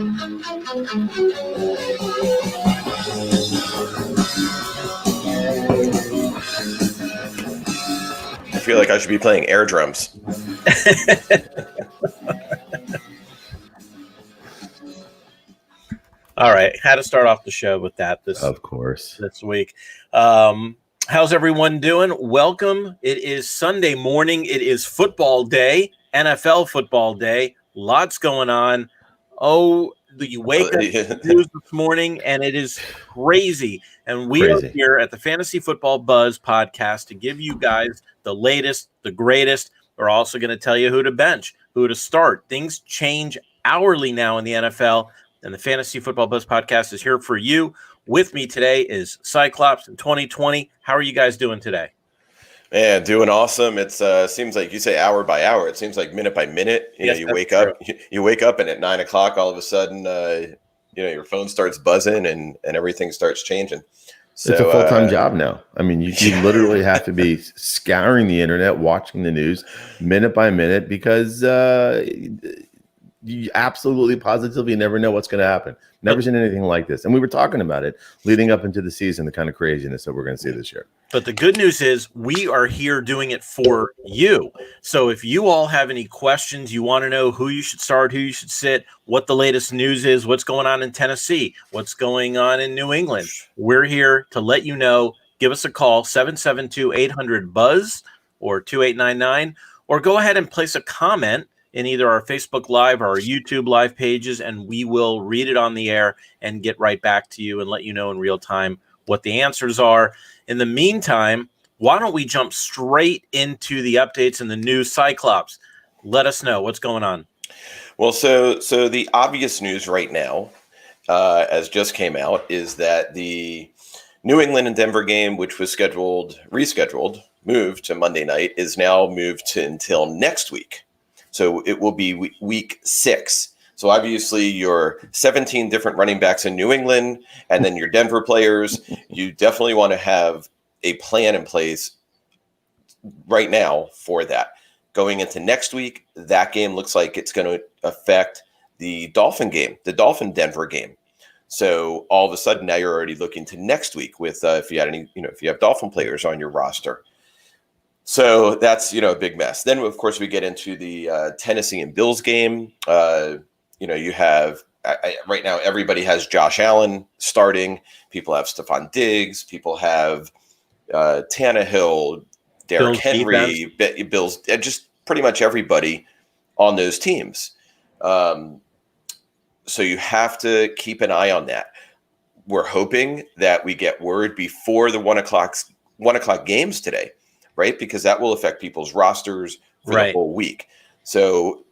I feel like I should be playing air drums. All right, had to start off the show with that this week. How's everyone doing? Welcome. It is Sunday morning. It is football day, NFL football day. Lots going on. Oh, you wake up to news this morning, and it is crazy. And we are here at the Fantasy Football Buzz podcast to give you guys the latest, the greatest. We're also going to tell you who to bench, who to start. Things change hourly now in the NFL. And the Fantasy Football Buzz podcast is here for you. With me today is Cyclops in 2020. How are you guys doing today? Man, doing awesome. It's seems like you say hour by hour. It seems like minute by minute. You wake up, and at 9 o'clock, all of a sudden, your phone starts buzzing and everything starts changing. So, it's a full-time job now. I mean, you literally have to be scouring the internet, watching the news minute by minute because you absolutely positively never know what's going to happen. Never seen anything like this. And we were talking about it leading up into the season, the kind of craziness that we're going to see this year. But the good news is we are here doing it for you. So if you all have any questions, you want to know who you should start, who you should sit, what the latest news is, what's going on in Tennessee, what's going on in New England, we're here to let you know. Give us a call, 772-800-BUZZ or 2899, or go ahead and place a comment in either our Facebook Live or our YouTube Live pages, and we will read it on the air and get right back to you and let you know in real time what the answers are. In the meantime, why don't we jump straight into the updates and the news? Cyclops, let us know what's going on. Well, so the obvious news right now, as just came out, is that the New England and Denver game, which was rescheduled, moved to Monday night, is now moved to until next week. So it will be week 6. So obviously your 17 different running backs in New England and then your Denver players, you definitely want to have a plan in place right now for that. Going into next week, that game looks like it's going to affect the Dolphin Denver game. So all of a sudden now you're already looking to next week with if you have Dolphin players on your roster. So that's, a big mess. Then, of course, we get into the Tennessee and Bills game. You have right now everybody has Josh Allen starting. People have Stephon Diggs. People have Tannehill, Derrick Henry, Bills, just pretty much everybody on those teams. So you have to keep an eye on that. We're hoping that we get word before the 1 o'clock games today. Right, because that will affect people's rosters for the whole week. So,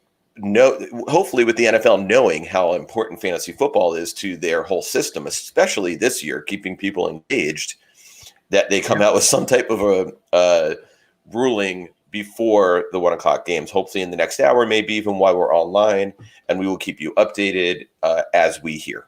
hopefully, with the NFL knowing how important fantasy football is to their whole system, especially this year, keeping people engaged, that they come out with some type of a ruling before the 1 o'clock games. Hopefully, in the next hour, maybe even while we're online, and we will keep you updated as we hear.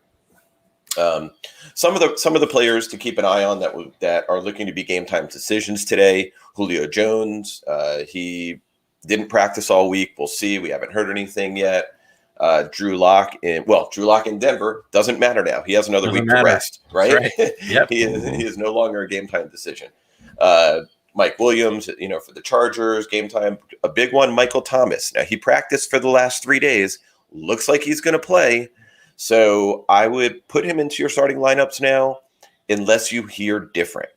Some of the players to keep an eye on that are looking to be game time decisions today. Julio Jones, he didn't practice all week. We'll see. We haven't heard anything yet. Drew Lock in Denver doesn't matter now. He has another week to rest, right? Yep. he is no longer a game time decision. Mike Williams, for the Chargers, game time, a big one. Michael Thomas. Now he practiced for the last 3 days. Looks like he's going to play. So I would put him into your starting lineups now, unless you hear different.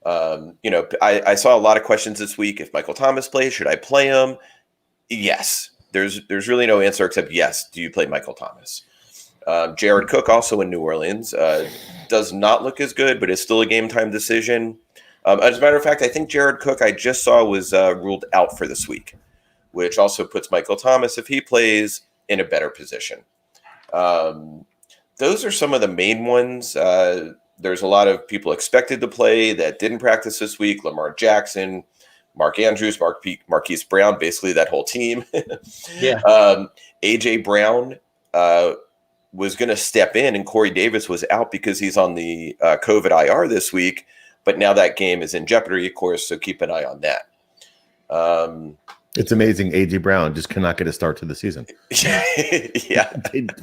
I saw a lot of questions this week. If Michael Thomas plays, should I play him? Yes. There's really no answer except yes. Do you play Michael Thomas? Jared Cook, also in New Orleans, does not look as good, but it's still a game time decision. As a matter of fact, I think Jared Cook I just saw was ruled out for this week, which also puts Michael Thomas, if he plays, in a better position. Those are some of the main ones. There's a lot of people expected to play that didn't practice this week. Lamar Jackson, Mark Andrews, Marquise Brown, basically that whole team. A.J. Brown was going to step in, and Corey Davis was out because he's on the COVID IR this week. But now that game is in jeopardy, of course, so keep an eye on that. It's amazing. AJ Brown just cannot get a start to the season. Yeah,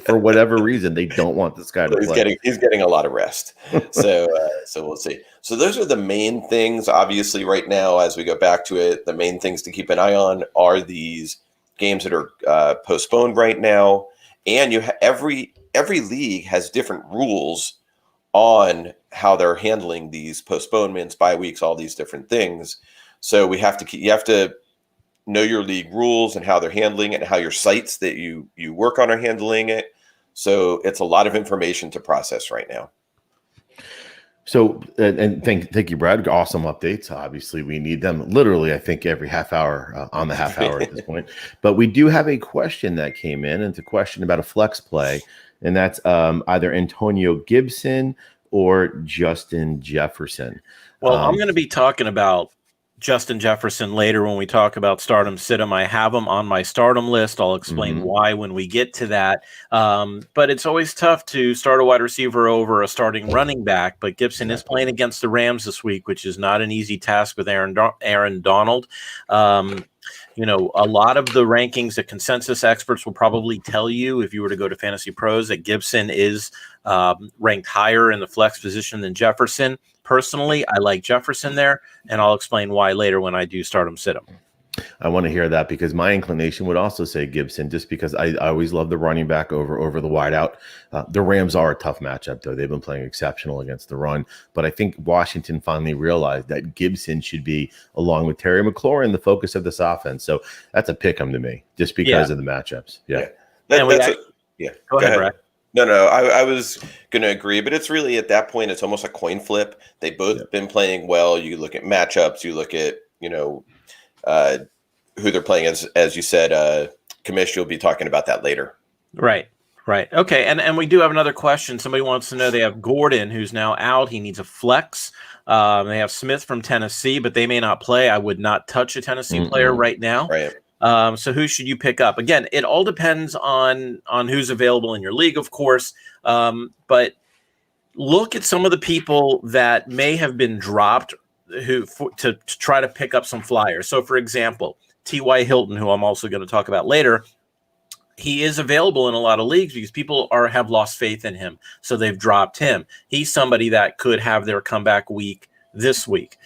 For whatever reason, they don't want this guy to play. he's getting a lot of rest. So we'll see. So those are the main things. Obviously, right now, as we go back to it, the main things to keep an eye on are these games that are postponed right now, and every league has different rules on how they're handling these postponements, bye weeks, all these different things. So you have to know your league rules and how they're handling it and how your sites that you work on are handling it. So it's a lot of information to process right now. So, and thank you, Brad. Awesome updates. Obviously, we need them literally, I think, every half hour on the half hour at this point. But we do have a question that came in. And it's a question about a flex play. And that's either Antonio Gibson or Justin Jefferson. Well, I'm going to be talking about Justin Jefferson later when we talk about stardom situm. I have him on my stardom list. I'll explain why when we get to that. But it's always tough to start a wide receiver over a starting running back. But Gibson is playing against the Rams this week, which is not an easy task with Aaron Donald. A lot of the rankings, the consensus experts will probably tell you, if you were to go to Fantasy Pros, that Gibson is ranked higher in the flex position than Jefferson. Personally, I like Jefferson there, and I'll explain why later when I do start him, sit him. I want to hear that because my inclination would also say Gibson, just because I always love the running back over the wideout. The Rams are a tough matchup, though. They've been playing exceptional against the run. But I think Washington finally realized that Gibson should be, along with Terry McLaurin, the focus of this offense. So that's a pick 'em to me, just because of the matchups. Yeah. Go ahead, Brad. No, I was going to agree, but it's really at that point, it's almost a coin flip. They've both been playing well. You look at matchups, you look at, who they're playing, as you said, Kamish, you'll be talking about that later. Right. Okay, and we do have another question. Somebody wants to know, they have Gordon, who's now out. He needs a flex. They have Smith from Tennessee, but they may not play. I would not touch a Tennessee player right now. Right. So who should you pick up? Again, it all depends on who's available in your league, of course. But look at some of the people that may have been dropped to try to pick up some flyers. So, for example, T.Y. Hilton, who I'm also going to talk about later, he is available in a lot of leagues because people have lost faith in him, so they've dropped him. He's somebody that could have their comeback week this week.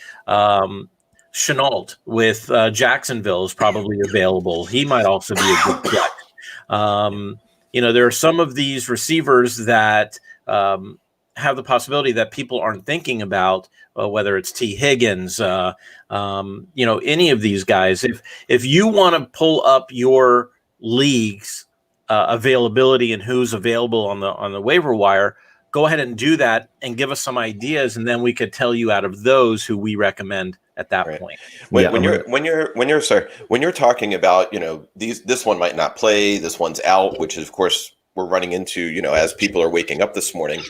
Chenault with Jacksonville is probably available. He might also be a good flex. There are some of these receivers that have the possibility that people aren't thinking about, whether it's T. Higgins, any of these guys. If you want to pull up your league's availability and who's available on the waiver wire, go ahead and do that and give us some ideas, and then we could tell you out of those who we recommend at that point. When you're talking about, this one might not play, this one's out, which is, of course, we're running into, as people are waking up this morning,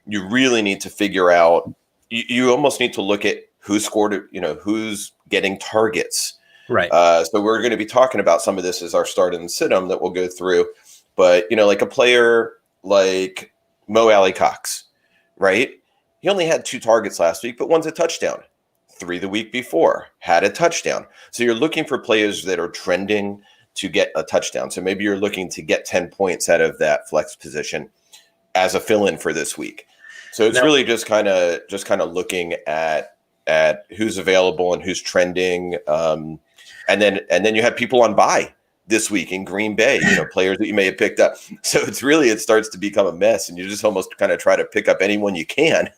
you really need to figure out, you almost need to look at who scored, who's getting targets. Right. So we're going to be talking about some of this as our start and sit 'em that we'll go through. But, like a player like Mo Alley Cox, right? He only had 2 targets last week, but one's a touchdown. 3 the week before, had a touchdown. So you're looking for players that are trending to get a touchdown. So maybe you're looking to get 10 points out of that flex position as a fill-in for this week. So it's really just kind of looking at who's available and who's trending. And then you have people on bye this week in Green Bay, players that you may have picked up. So it starts to become a mess, and you just almost kind of try to pick up anyone you can.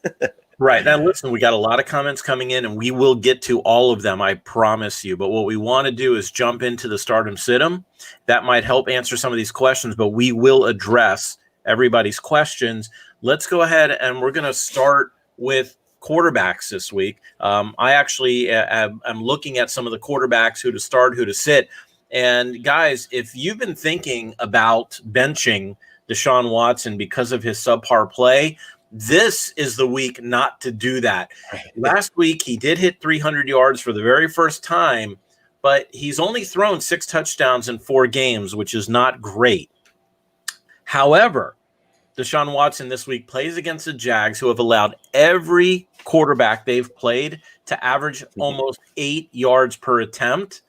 Right. Now, listen, we got a lot of comments coming in, and we will get to all of them, I promise you. But what we want to do is jump into the stardom situm. That might help answer some of these questions, but we will address everybody's questions. Let's go ahead, and we're going to start with quarterbacks this week. I actually am looking at some of the quarterbacks, who to start, who to sit. And guys, if you've been thinking about benching Deshaun Watson because of his subpar play, this is the week not to do that. Last week, he did hit 300 yards for the very first time, but he's only thrown 6 touchdowns in 4 games, which is not great. However, Deshaun Watson this week plays against the Jags, who have allowed every quarterback they've played to average almost 8 yards per attempt.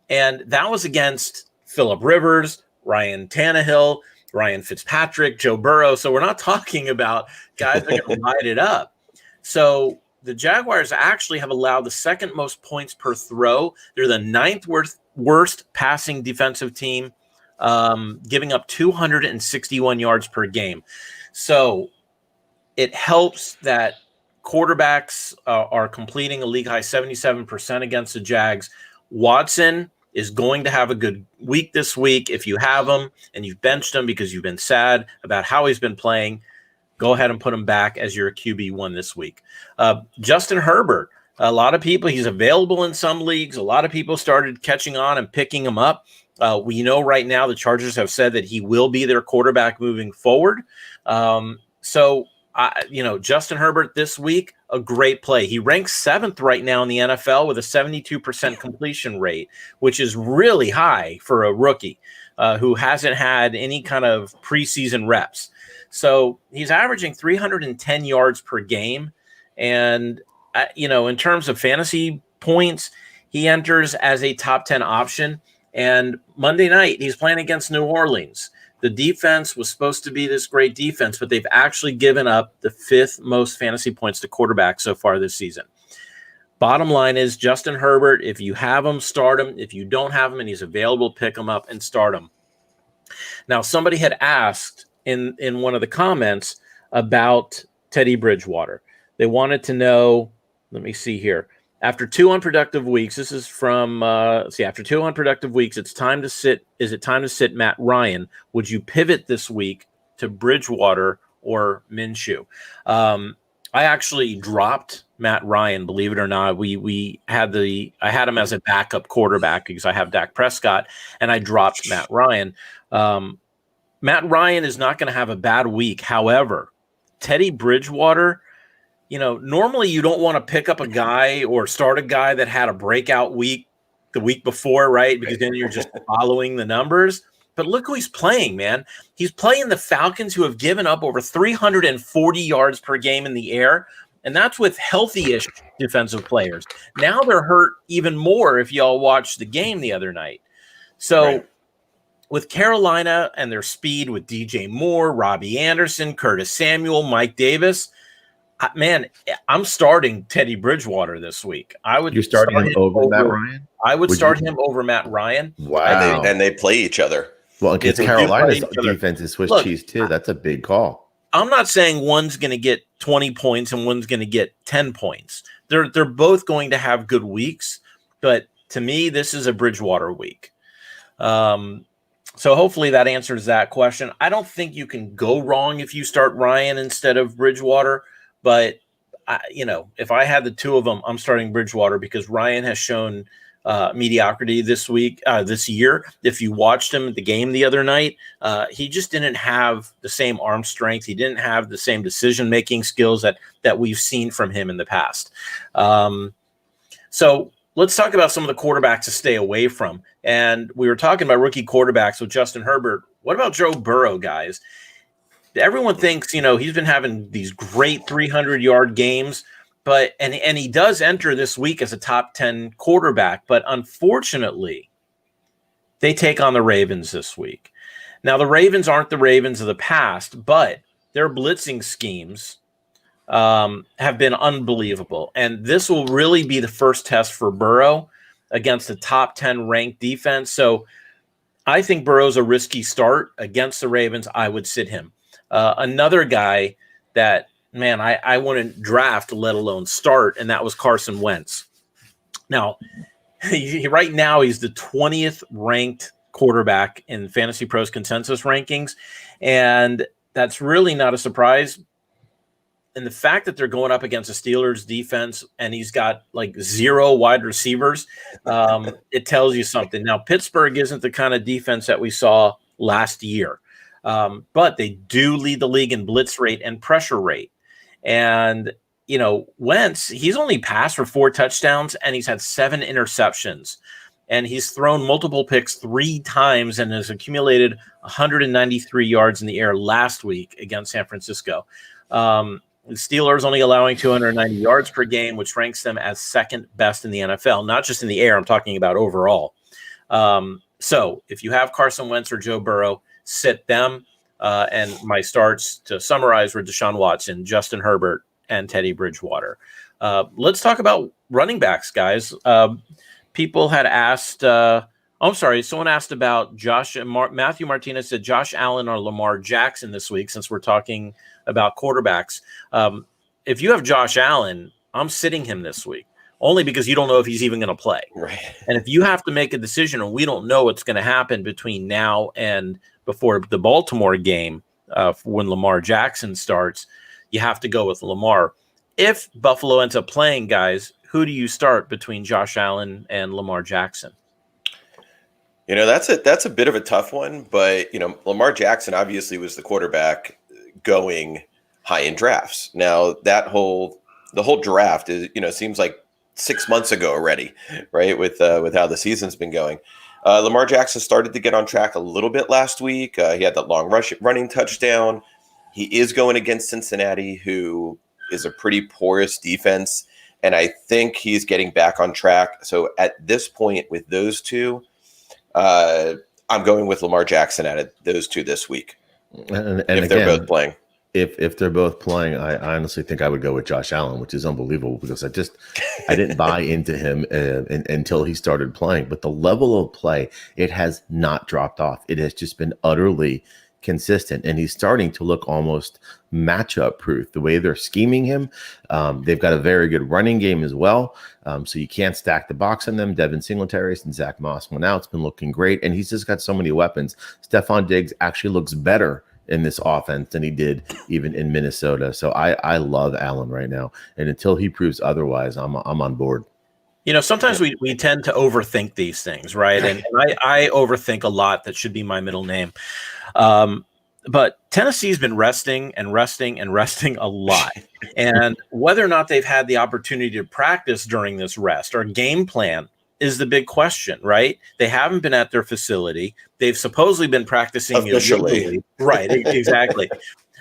And that was against Phillip Rivers, Ryan Tannehill, Ryan Fitzpatrick, Joe Burrow. So we're not talking about guys that are going to light it up. So the Jaguars actually have allowed the second most points per throw. They're the ninth worst passing defensive team, giving up 261 yards per game. So it helps that quarterbacks are completing a league high 77% against the Jags. Watson is going to have a good week this week. If you have him and you've benched him because you've been sad about how he's been playing, go ahead and put him back as your QB1 this week. Justin Herbert, a lot of people, he's available in some leagues. A lot of people started catching on and picking him up. We know right now the Chargers have said that he will be their quarterback moving forward. Justin Herbert this week, a great play. He ranks 7th right now in the NFL with a 72% completion rate, which is really high for a rookie who hasn't had any kind of preseason reps. So he's averaging 310 yards per game. And, in terms of fantasy points, he enters as a top 10 option. And Monday night, he's playing against New Orleans. The defense was supposed to be this great defense, but they've actually given up the 5th most fantasy points to quarterbacks so far this season. Bottom line is Justin Herbert, if you have him, start him. If you don't have him and he's available, pick him up and start him. Now, somebody had asked in one of the comments about Teddy Bridgewater. They wanted to know, let me see here. After 2 unproductive weeks, this is from, after 2 unproductive weeks, is it time to sit Matt Ryan? Would you pivot this week to Bridgewater or Minshew? I actually dropped Matt Ryan, believe it or not. I had him as a backup quarterback because I have Dak Prescott, and I dropped Matt Ryan. Matt Ryan is not going to have a bad week. However, Teddy Bridgewater, normally you don't want to pick up a guy or start a guy that had a breakout week the week before, right? Because then you're just following the numbers. But look who he's playing, man. He's playing the Falcons, who have given up over 340 yards per game in the air, and that's with healthy-ish defensive players. Now they're hurt even more if y'all watched the game the other night. So right. With Carolina and their speed with DJ Moore, Robbie Anderson, Curtis Samuel, Mike Davis, man, I'm starting Teddy Bridgewater this week. You're starting him over Matt Ryan? I would start him over Matt Ryan. Wow. And they play each other. Well, against Carolina's defense is Swiss cheese too. That's a big call. I'm not saying one's going to get 20 points and one's going to get 10 points. They're both going to have good weeks, but to me, this is a Bridgewater week. So hopefully that answers that question. I don't think you can go wrong if you start Ryan instead of Bridgewater, but if I had the two of them, I'm starting Bridgewater because Ryan has shown mediocrity this year. If you watched him at the game the other night, he just didn't have the same arm strength. He didn't have the same decision-making skills that we've seen from him in the past. So let's talk about some of the quarterbacks to stay away from. And we were talking about rookie quarterbacks with Justin Herbert. What about Joe Burrow, guys? Everyone thinks, he's been having these great 300-yard games, but he does enter this week as a top 10 quarterback. But unfortunately, they take on the Ravens this week. Now, the Ravens aren't the Ravens of the past, but their blitzing schemes have been unbelievable. And this will really be the first test for Burrow against a top 10 ranked defense. So I think Burrow's a risky start against the Ravens. I would sit him. Another guy that, man, I wouldn't draft, let alone start, and that was Carson Wentz. Now, right now he's the 20th ranked quarterback in Fantasy Pros consensus rankings, and that's really not a surprise. And the fact that they're going up against the Steelers defense and he's got like 0 wide receivers, it tells you something. Now, Pittsburgh isn't the kind of defense that we saw last year, but they do lead the league in blitz rate and pressure rate. And, Wentz, he's only passed for 4 touchdowns and he's had 7 interceptions. And he's thrown multiple picks 3 times and has accumulated 193 yards in the air last week against San Francisco. The Steelers only allowing 290 yards per game, which ranks them as second best in the NFL, not just in the air. I'm talking about overall. So if you have Carson Wentz or Joe Burrow, sit them. And my starts, to summarize, were Deshaun Watson, Justin Herbert, and Teddy Bridgewater. Let's talk about running backs, guys. People had asked. I'm sorry. Someone asked about Matthew Martinez said Josh Allen or Lamar Jackson this week, since we're talking about quarterbacks. If you have Josh Allen, I'm sitting him this week, only because you don't know if he's even going to play. Right. And if you have to make a decision, and we don't know what's going to happen between now and before the Baltimore game, when Lamar Jackson starts, you have to go with Lamar. If Buffalo ends up playing, guys, who do you start between Josh Allen and Lamar Jackson? That's a bit of a tough one, but Lamar Jackson obviously was the quarterback going high in drafts. Now the whole draft is seems like 6 months ago already, right? With how the season's been going. Lamar Jackson started to get on track a little bit last week. He had that long running touchdown. He is going against Cincinnati, who is a pretty porous defense, and I think he's getting back on track. So at this point with those two, I'm going with Lamar Jackson out of those two this week. And if again, they're both playing. If they're both playing, I honestly think I would go with Josh Allen, which is unbelievable because I didn't buy into him until he started playing. But the level of play, it has not dropped off. It has just been utterly consistent, and he's starting to look almost matchup proof. The way they're scheming him, they've got a very good running game as well. So you can't stack the box on them. Devin Singletary and Zach Moss went out. It's been looking great, and he's just got so many weapons. Stephon Diggs actually looks better in this offense than he did even in Minnesota. So I love Allen right now, and until he proves otherwise, I'm on board. Sometimes we tend to overthink these things, right? And I overthink a lot. That should be my middle name. But Tennessee's been resting a lot. And whether or not they've had the opportunity to practice during this rest or game plan is the big question, right? They haven't been at their facility. They've supposedly been practicing officially. Right, exactly.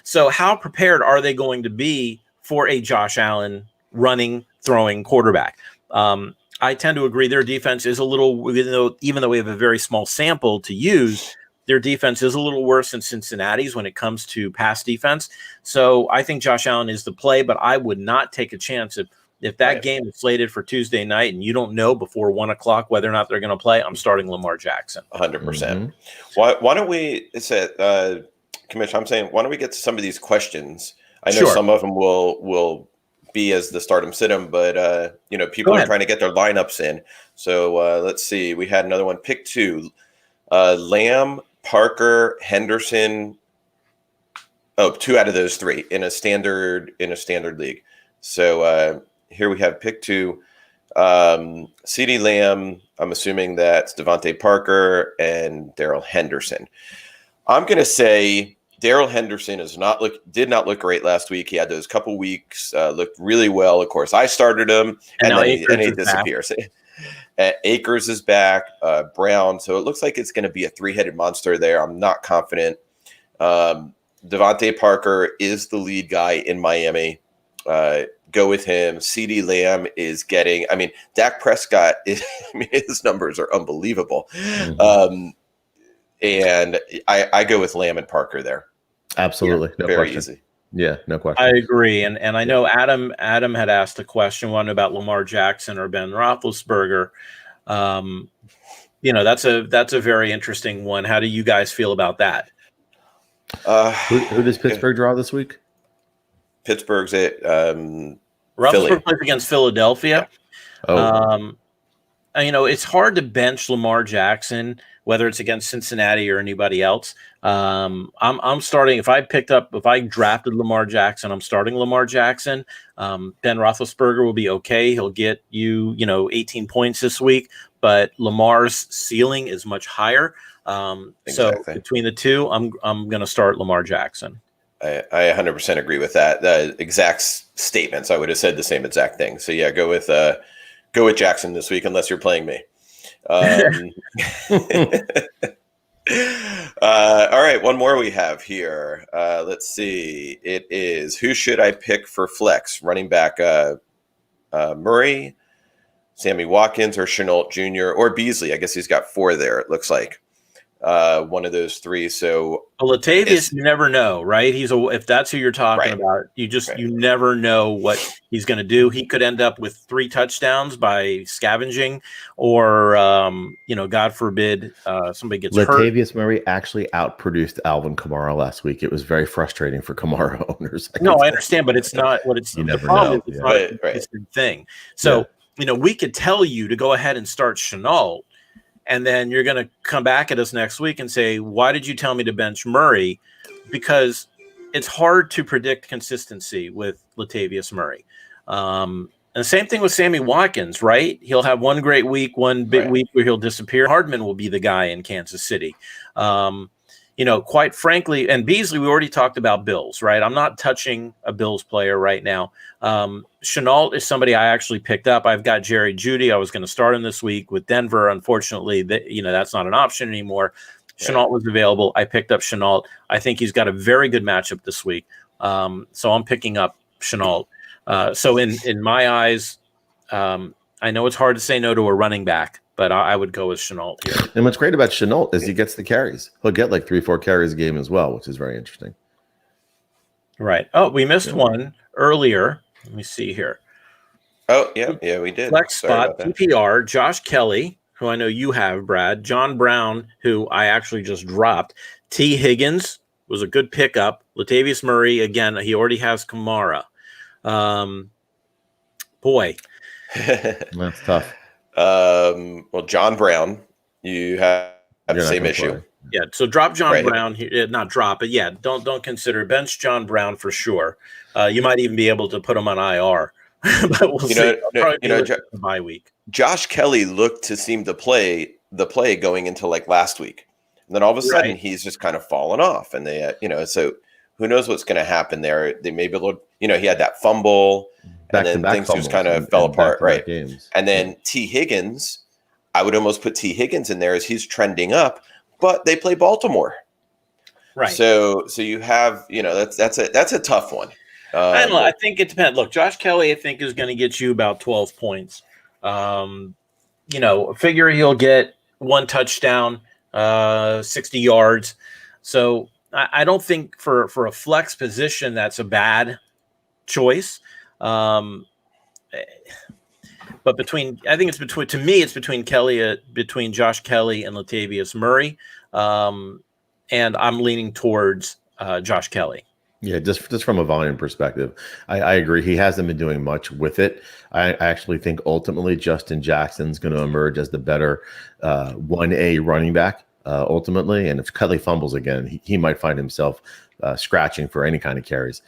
So how prepared are they going to be for a Josh Allen running, throwing quarterback? I tend to agree their defense is a little, even though we have a very small sample to use, their defense is a little worse than Cincinnati's when it comes to pass defense. So I think Josh Allen is the play, but I would not take a chance if that game is slated for Tuesday night and you don't know before 1 o'clock whether or not they're going to play. I'm starting Lamar Jackson. 100%. Why don't we, Commissioner, I'm saying, why don't we get to some of these questions? I know some of them will be as the start 'em sit 'em, but people are trying to get their lineups in. So let's see. We had another one. Pick two. Lamb, Parker, Henderson. Oh, 2 out of those 3 in a standard league. So here we have pick 2. CeeDee Lamb. I'm assuming that's Devontae Parker and Darrell Henderson. I'm going to say Darrell Henderson did not look great last week. He had those couple weeks, looked really well. Of course, I started him, and then he disappears. Akers is back, Brown. So it looks like it's going to be a 3-headed monster there. I'm not confident. Devontae Parker is the lead guy in Miami. Go with him. CeeDee Lamb is getting. Dak Prescott. His numbers are unbelievable. Mm-hmm. And I go with Lamb and Parker there. Absolutely. Yeah, very easy. Yeah, no question. I agree. And I know Adam had asked a question, one about Lamar Jackson or Ben Roethlisberger. That's a very interesting one. How do you guys feel about that? Who does Pittsburgh draw this week? Pittsburgh's at Roethlisberger plays against Philadelphia. Yeah. It's hard to bench Lamar Jackson, whether it's against Cincinnati or anybody else. I'm starting. If I drafted Lamar Jackson, I'm starting Lamar Jackson. Ben Roethlisberger will be okay. He'll get you, 18 points this week, but Lamar's ceiling is much higher. Exactly. So between the two, I'm going to start Lamar Jackson. I 100% agree with that. The exact statements. I would have said the same exact thing. So yeah, go with Jackson this week, unless you're playing me. All right, one more we have here. Let's see. It is, who should I pick for flex? Running back Murray, Sammy Watkins or Chenault Jr. or Beasley. I guess he's got 4 there, it looks like. One of those 3. So Latavius, you never know, right? If that's who you're talking about, you never know what he's going to do. He could end up with 3 touchdowns by scavenging, or God forbid, somebody gets hurt. Latavius Murray actually outproduced Alvin Kamara last week. It was very frustrating for Kamara owners. I understand, but it's not what it's. You the never problem know. is it's not a consistent thing. So we could tell you to go ahead and start Chenault. And then you're going to come back at us next week and say, why did you tell me to bench Murray? Because it's hard to predict consistency with Latavius Murray. And the same thing with Sammy Watkins, right? He'll have one great week, one big week where he'll disappear. Hardman will be the guy in Kansas City. Quite frankly, and Beasley, we already talked about Bills, right? I'm not touching a Bills player right now. Chenault is somebody I actually picked up. I've got Jerry Jeudy. I was going to start him this week with Denver. Unfortunately, that's not an option anymore. Chenault was available. I picked up Chenault. I think he's got a very good matchup this week. So I'm picking up Chenault. So in my eyes, I know it's hard to say no to a running back, but I would go with Chenault here. And what's great about Chenault is he gets the carries. He'll get like 3-4 carries a game as well, which is very interesting. Right. Oh, we missed one earlier. Let me see here. Oh, yeah, we did. Flex spot, PPR, Josh Kelly, who I know you have, Brad. John Brown, who I actually just dropped. T. Higgins was a good pickup. Latavius Murray, again, he already has Kamara. Boy. That's tough. Well, John Brown, you have the same issue. Play. Yeah, so drop John Brown here. Not drop, but don't consider bench John Brown for sure. You might even be able to put him on IR, but we'll see. Bye week. Josh Kelly looked to seem to play going into like last week, and then all of a sudden he's just kind of fallen off, and they, so who knows what's going to happen there? They may be able to, he had that fumble, and then things just kind of fell apart, right? Games. And then T. Higgins, I would almost put T. Higgins in there as he's trending up. But they play Baltimore, right? So you have, that's a tough one. I don't know. I think it depends. Look, Josh Kelly, I think is going to get you about 12 points. Figure he'll get 1 touchdown, 60 yards. So I don't think for a flex position that's a bad choice. But I think it's between Josh Kelly and Latavius Murray, and I'm leaning towards Josh Kelly. Yeah, just from a volume perspective, I agree. He hasn't been doing much with it. I actually think ultimately Justin Jackson's going to emerge as the better 1A running back ultimately, and if Kelly fumbles again, he might find himself scratching for any kind of carries.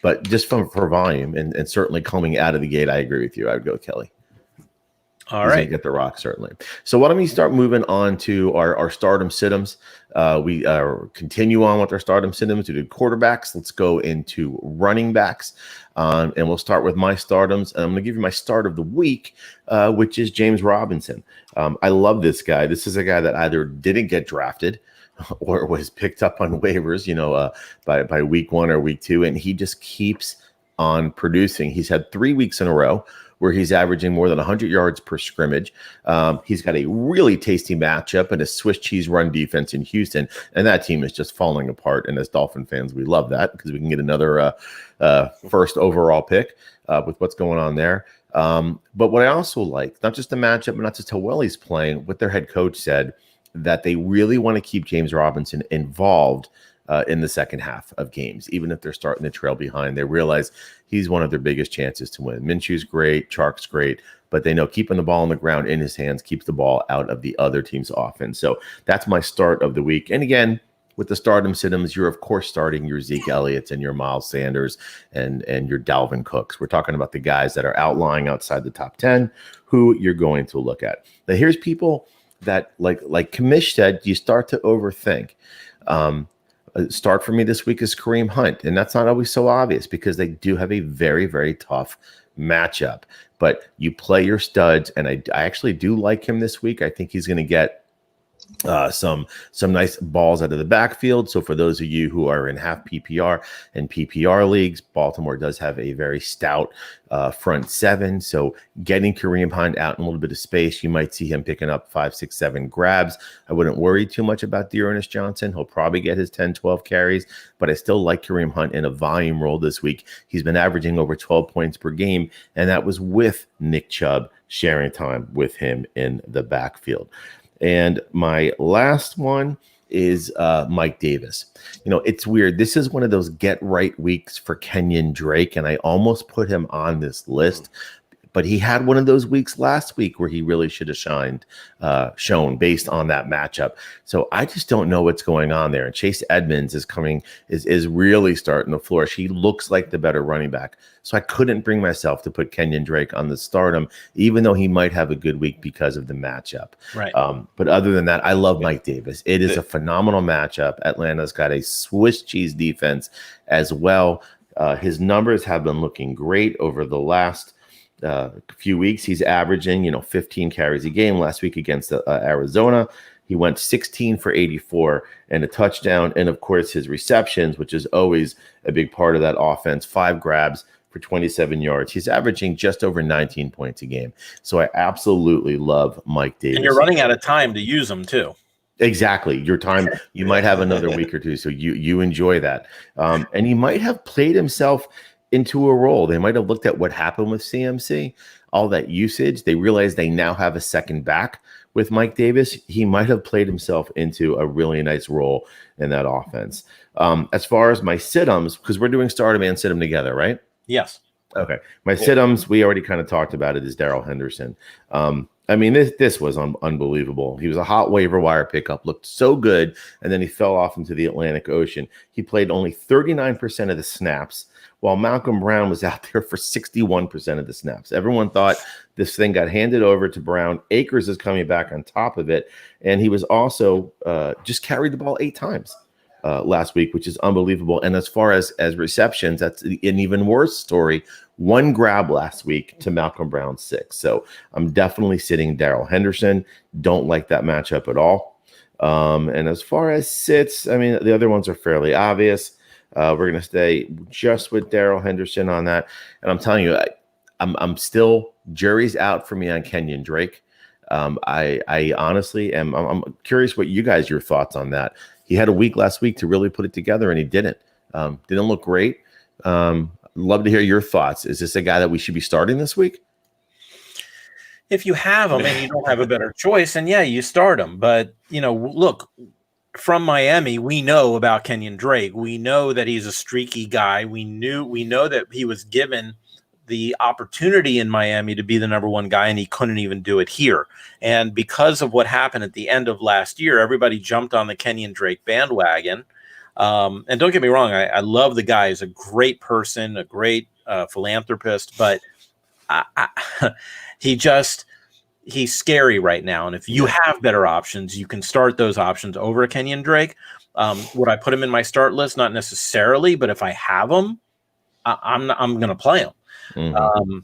But just for volume and certainly coming out of the gate, I agree with you. I would go with Kelly. All right. Get the rock, certainly. So why don't we start moving on to our stardom sit-ems? We continue on with our stardom sit-ems. We did quarterbacks. Let's go into running backs. And we'll start with my stardoms. And I'm going to give you my start of the week, which is James Robinson. I love this guy. This is a guy that either didn't get drafted or was picked up on waivers, by week 1 or week 2, and he just keeps on producing. He's had 3 weeks in a row where he's averaging more than 100 yards per scrimmage. He's got a really tasty matchup and a Swiss cheese run defense in Houston, and that team is just falling apart. And as Dolphin fans, we love that because we can get another first overall pick with what's going on there. But what I also like, not just the matchup, but not just how well he's playing, what their head coach said, that they really want to keep James Robinson involved in the second half of games, even if they're starting to trail behind. They realize he's one of their biggest chances to win. Minshew's great, Chark's great, but they know keeping the ball on the ground in his hands keeps the ball out of the other team's offense. So that's my start of the week. And again, with the stardom sit-ems, you're of course starting your Zeke Elliott's and your Miles Sanders and your Dalvin Cooks. We're talking about the guys that are outlying outside the top 10 who you're going to look at. Now here's people that, like Kamish said, you start to overthink. Start for me this week is Kareem Hunt, and that's not always so obvious because they do have a very, very tough matchup. But you play your studs, and I actually do like him this week. I think he's going to get Some nice balls out of the backfield. So for those of you who are in half PPR and PPR leagues, Baltimore does have a very stout front seven. So getting Kareem Hunt out in a little bit of space, you might see him picking up 5, 6, 7 grabs. I wouldn't worry too much about Dearness Johnson. He'll probably get his 10, 12 carries, but I still like Kareem Hunt in a volume role this week. He's been averaging over 12 points per game, and that was with Nick Chubb sharing time with him in the backfield. And my last one is Mike Davis. It's weird. This is one of those get right weeks for Kenyon Drake, and I almost put him on this list. But he had one of those weeks last week where he really should have shown based on that matchup. So I just don't know what's going on there. And Chase Edmonds is really starting to flourish. He looks like the better running back. So I couldn't bring myself to put Kenyon Drake on the stardom, even though he might have a good week because of the matchup. Right. But other than that, I love Mike Davis. It is a phenomenal matchup. Atlanta's got a Swiss cheese defense as well. His numbers have been looking great over the last few weeks. He's averaging 15 carries a game. Last week against Arizona, he went 16 for 84 and a touchdown, and of course his receptions, which is always a big part of that offense. 5 grabs for 27 yards. He's averaging just over 19 points a game. So I absolutely love Mike Davis. And you're running out of time to use him too. Exactly. Your time, you might have another week or two, so you enjoy that. And he might have played himself into a role. They might have looked at what happened with CMC, all that usage. They realized they now have a second back with Mike Davis. He might have played himself into a really nice role in that offense. As far as my sit-ems, because we're doing start 'em and sit 'em together, right? Yes. Okay. My sit-ems, we already kind of talked about it, is Darrell Henderson. This was unbelievable. He was a hot waiver wire pickup, looked so good, and then he fell off into the Atlantic Ocean. He played only 39% of the snaps, while Malcolm Brown was out there for 61% of the snaps. Everyone thought this thing got handed over to Brown. Akers is coming back on top of it, and he was also just carried the ball 8 times last week, which is unbelievable. And as far as receptions, that's an even worse story. 1 grab last week to Malcolm Brown 6. So I'm definitely sitting Darrell Henderson. Don't like that matchup at all. And as far as sits, the other ones are fairly obvious. We're going to stay just with Darrell Henderson on that. And I'm telling you, I'm still, jury's out for me on Kenyon Drake. I honestly am. I'm curious what your thoughts on that. He had a week last week to really put it together, and he didn't. Didn't look great. Love to hear your thoughts. Is this a guy that we should be starting this week? If you have him and you don't have a better choice, and yeah, you start him. But, look, from Miami, we know about Kenyon Drake. We know that he's a streaky guy. We know that he was given the opportunity in Miami to be the number 1 guy, and he couldn't even do it here. And because of what happened at the end of last year, everybody jumped on the Kenyon Drake bandwagon. And don't get me wrong, I love the guy. He's a great person, a great philanthropist, but he's scary right now. And if you have better options, you can start those options over Kenyon Drake. Would I put him in my start list? Not necessarily, but if I have him, I'm going to play him. Mm-hmm.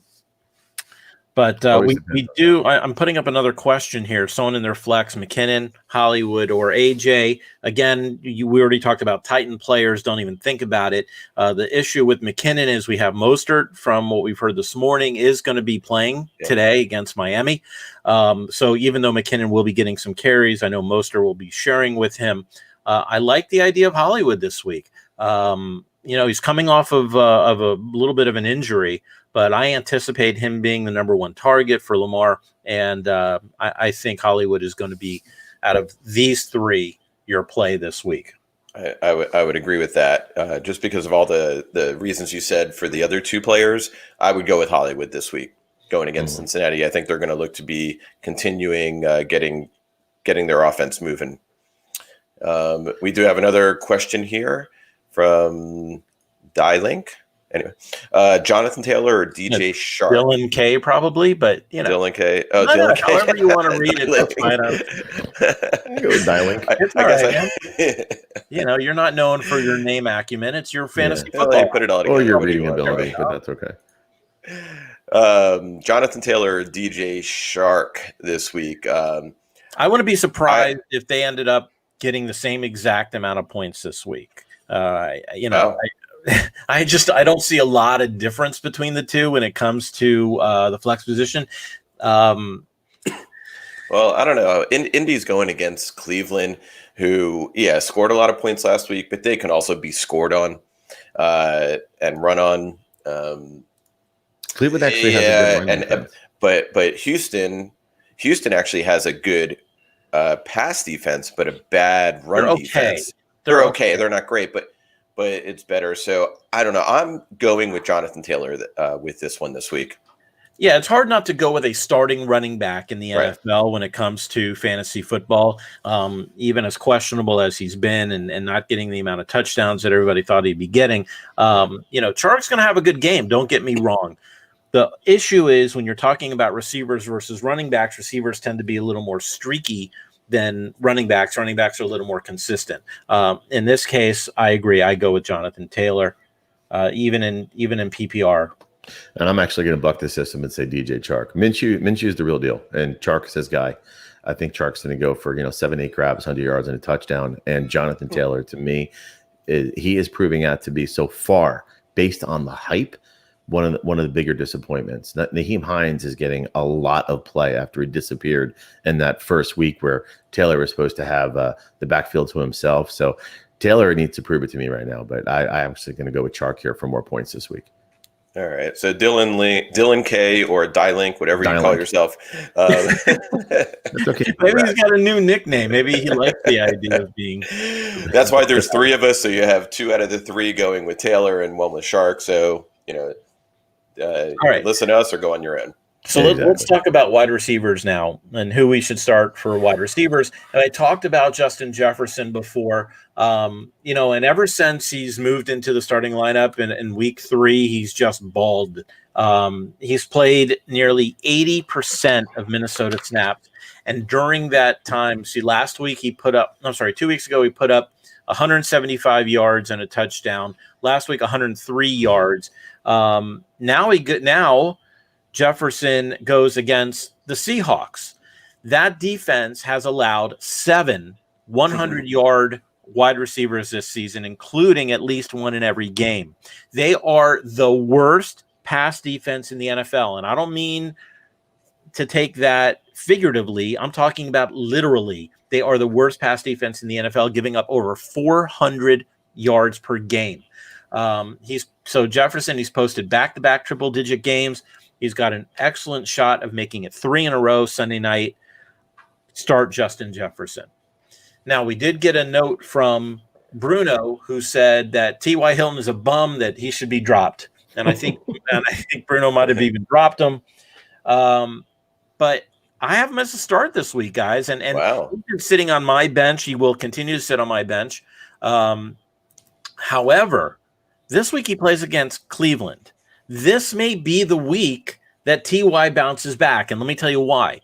But we do. I'm putting up another question here. Someone in their flex: McKinnon, Hollywood, or AJ. Again, we already talked about Titan players. Don't even think about it. The issue with McKinnon is we have Mostert, from what we've heard this morning, is going to be playing today against Miami. So even though McKinnon will be getting some carries, I know Mostert will be sharing with him. I like the idea of Hollywood this week. He's coming off of a little bit of an injury, but I anticipate him being the number 1 target for Lamar, and I think Hollywood is going to be, out of these 3, your play this week. I would agree with that. Just because of all the reasons you said for the other 2 players, I would go with Hollywood this week going against Cincinnati. I think they're going to look to be continuing getting their offense moving. We do have another question here from Dielink. Anyway, Jonathan Taylor or DJ Shark? Dylan K, probably, but Dylan K. Oh, Dylan K. However you want to read it, that's fine. I go with Dielink. You're not known for your name acumen; it's your fantasy football. Put it all together. Or your reading ability, but that's okay. Jonathan Taylor or DJ Shark this week. I wouldn't be surprised if they ended up getting the same exact amount of points this week. I don't see a lot of difference between the two when it comes to the flex position. Well, I don't know. Indy's going against Cleveland, who, scored a lot of points last week, but they can also be scored on and run on. Cleveland actually has a good run defense. But Houston actually has a good pass defense, but a bad run defense. They're okay. They're not great, but it's better. So I don't know. I'm going with Jonathan Taylor with this one this week. Yeah, it's hard not to go with a starting running back in the NFL when it comes to fantasy football, even as questionable as he's been and not getting the amount of touchdowns that everybody thought he'd be getting. Chark's going to have a good game. Don't get me wrong. The issue is when you're talking about receivers versus running backs, receivers tend to be a little more streaky than running backs. Running backs are a little more consistent. In this case, I agree. I go with Jonathan Taylor, even in PPR. And I'm actually going to buck the system and say DJ Chark. Minshew is the real deal, and Chark is his guy. I think Chark's going to go for 7-8 grabs, 100 yards, and a touchdown. And Jonathan Taylor, to me, he is proving out to be so far, based on the hype, one of the bigger disappointments. Naheem Hines is getting a lot of play after he disappeared in that first week where Taylor was supposed to have the backfield to himself. So Taylor needs to prove it to me right now. But I'm actually going to go with Chark here for more points this week. All right, so Dylan K or Dylink, whatever you call yourself. That's okay. Maybe he's got a new nickname. Maybe he likes the idea of being. That's why there's three of us, so you have 2 out of the 3 going with Taylor and 1 with Chark. So all right, listen to us or go on your own. So let's talk about wide receivers now and who we should start for wide receivers. And I talked about Justin Jefferson before, and ever since he's moved into the starting lineup in week 3, he's just balled. He's played nearly 80% of Minnesota snaps. And during that time, 2 weeks ago, he put up 175 yards and a touchdown. Last week, 103 yards. Now Jefferson goes against the Seahawks. That defense has allowed 7 100-yard wide receivers this season, including at least one in every game. They are the worst pass defense in the NFL. And I don't mean to take that figuratively. I'm talking about literally. They are the worst pass defense in the NFL, giving up over 400 yards per game. Jefferson, he's posted back-to-back triple-digit games. He's got an excellent shot of making it 3 in a row Sunday night. Start Justin Jefferson. Now, we did get a note from Bruno who said that T.Y. Hilton is a bum, that he should be dropped. And I think Bruno might have even dropped him. But I have him as a start this week, guys. And wow. He's been sitting on my bench. He will continue to sit on my bench. However, this week he plays against Cleveland. This may be the week that T.Y. bounces back, and let me tell you why.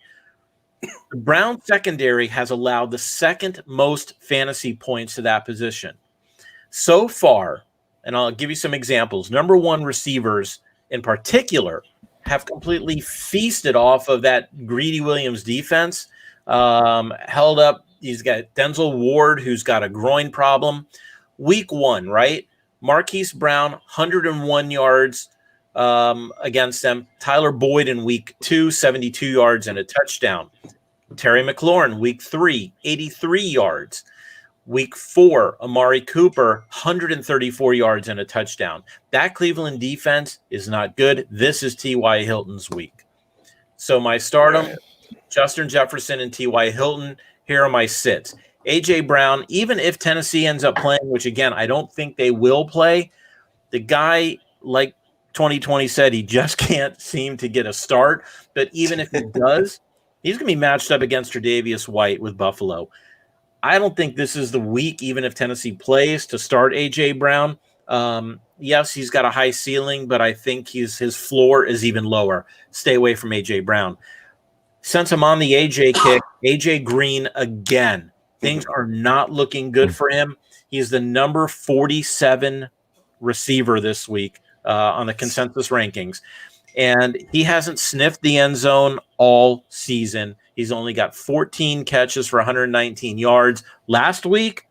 The Browns secondary has allowed the second most fantasy points to that position. So far, and I'll give you some examples, number 1 receivers in particular have completely feasted off of that Greedy Williams defense, held up. He's got Denzel Ward, who's got a groin problem. Week 1, right? Marquise Brown, 101 yards against them. Tyler Boyd in week 2, 72 yards and a touchdown. Terry McLaurin, week 3, 83 yards. Week 4, Amari Cooper, 134 yards and a touchdown. That Cleveland defense is not good. This is T.Y. Hilton's week. So my stardom, Justin Jefferson and T.Y. Hilton. Here are my sits. A.J. Brown, even if Tennessee ends up playing, which, again, I don't think they will play, the guy, like 2020 said, he just can't seem to get a start. But even if he does, he's going to be matched up against Tre'Davious White with Buffalo. I don't think this is the week, even if Tennessee plays, to start A.J. Brown. Yes, he's got a high ceiling, but I think his floor is even lower. Stay away from A.J. Brown. Since I'm on the A.J. kick, A.J. Green again. Things are not looking good for him. He's the number 47 receiver this week on the consensus rankings. and he hasn't sniffed the end zone all season. He's only got 14 catches for 119 yards. Last week,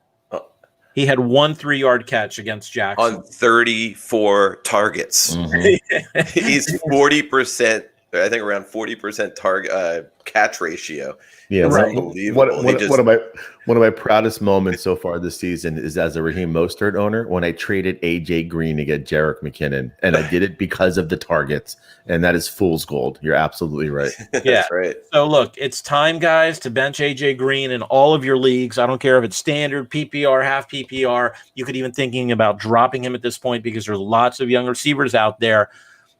he had 1 3-yard catch against Jackson. On 34 targets. Mm-hmm. He's 40%, I think around 40% target catch ratio. Yeah, it's right. Unbelievable. One of my proudest moments so far this season is as a Raheem Mostert owner when I traded AJ Green to get Jerick McKinnon, and I did it because of the targets, and that is fool's gold. You're absolutely right. That's right. So look, it's time, guys, to bench AJ Green in all of your leagues. I don't care if it's standard, PPR, half PPR. You could even thinking about dropping him at this point because there's lots of young receivers out there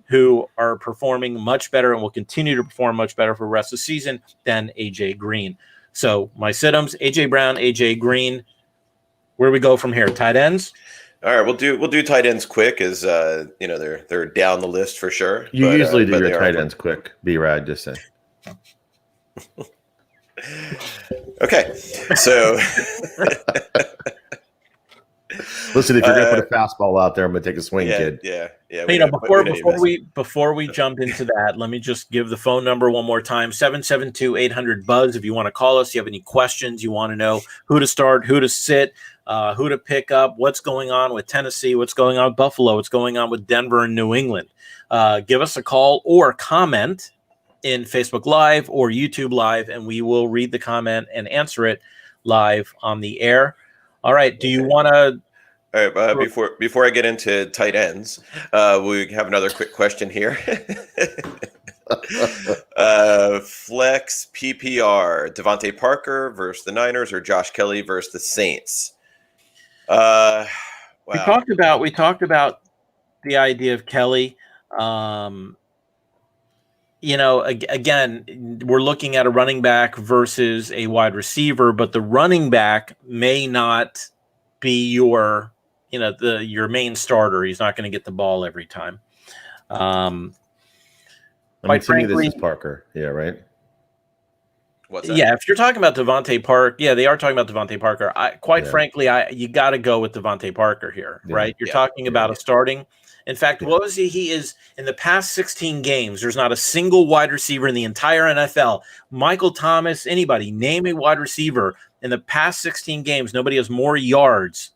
who are performing much better and will continue to perform much better for the rest of the season than AJ Green. So my sit-ems, AJ Brown, AJ Green. Where do we go from here? Tight ends? All right, we'll do tight ends quick as they're down the list for sure. You usually do your tight ends quick, B-Rad, just say. Okay, so listen, if you're going to put a fastball out there, I'm going to take a swing, kid. Yeah. Before we jump into that, let me just give the phone number one more time: 772-800-BUZZ. If you want to call us, you have any questions, you want to know who to start, who to sit, who to pick up, what's going on with Tennessee, what's going on with Buffalo, what's going on with Denver and New England. Give us a call or comment in Facebook Live or YouTube Live, and we will read the comment and answer it live on the air. All right. Do you want to? All right. Before I get into tight ends, we have another quick question here. Flex PPR: Devontae Parker versus the Niners or Josh Kelly versus the Saints? Wow. We talked about the idea of Kelly. Again, we're looking at a running back versus a wide receiver, but the running back may not be your main starter. He's not going to get the ball every time. To me, this is Parker. Yeah, right? What's that? Yeah, if you're talking about Devontae Parker, they are talking about Devontae Parker. Frankly, you got to go with Devontae Parker here, right? You're talking about a starting. In fact, what was he? He is in the past 16 games. There's not a single wide receiver in the entire NFL. Michael Thomas, anybody, name a wide receiver in the past 16 games. Nobody has more yards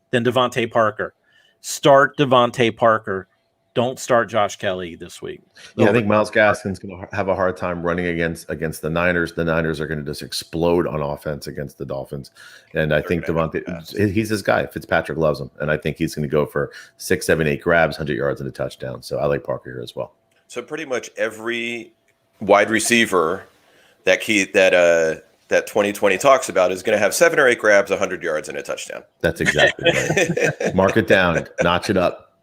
than Devontae Parker. Start Devontae Parker. Don't start Josh Kelly this week. Yeah, I think Myles Gaskin's going to have a hard time running against the Niners. The Niners are going to just explode on offense against the Dolphins. And I think Devontae, he's this guy. Fitzpatrick loves him. And I think he's going to go for 6, 7, 8 grabs, 100 yards and a touchdown. So I like Parker here as well. So pretty much every wide receiver that 2020 talks about is going to have 7 or 8 grabs, 100 yards and a touchdown. That's exactly right. Mark it down. Notch it up.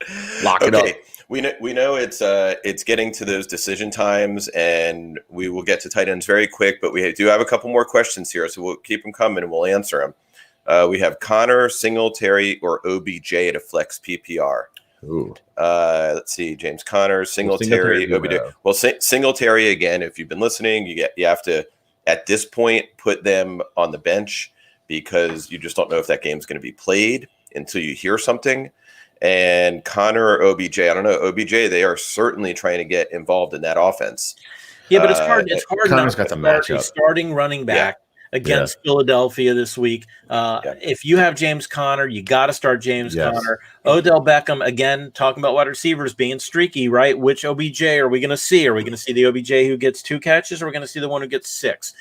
Lock it up. We know it's getting to those decision times, and we will get to tight ends very quick. But we do have a couple more questions here, so we'll keep them coming and we'll answer them. We have Connor, Singletary, or OBJ at a flex PPR. Ooh. Let's see, James Conner, Singletary, OBJ. Well, Singletary again. If you've been listening, you have to at this point put them on the bench because you just don't know if that game's going to be played until you hear something. And Connor or OBJ, I don't know. OBJ, they are certainly trying to get involved in that offense. Yeah, but it's hard. It's hard Connor's got the matchup. Starting running back against Philadelphia this week. If you have James Conner, you got to start James Conner. Odell Beckham, again, talking about wide receivers being streaky, right? Which OBJ are we going to see? Are we going to see the OBJ who gets 2 catches, or are we going to see the one who gets 6?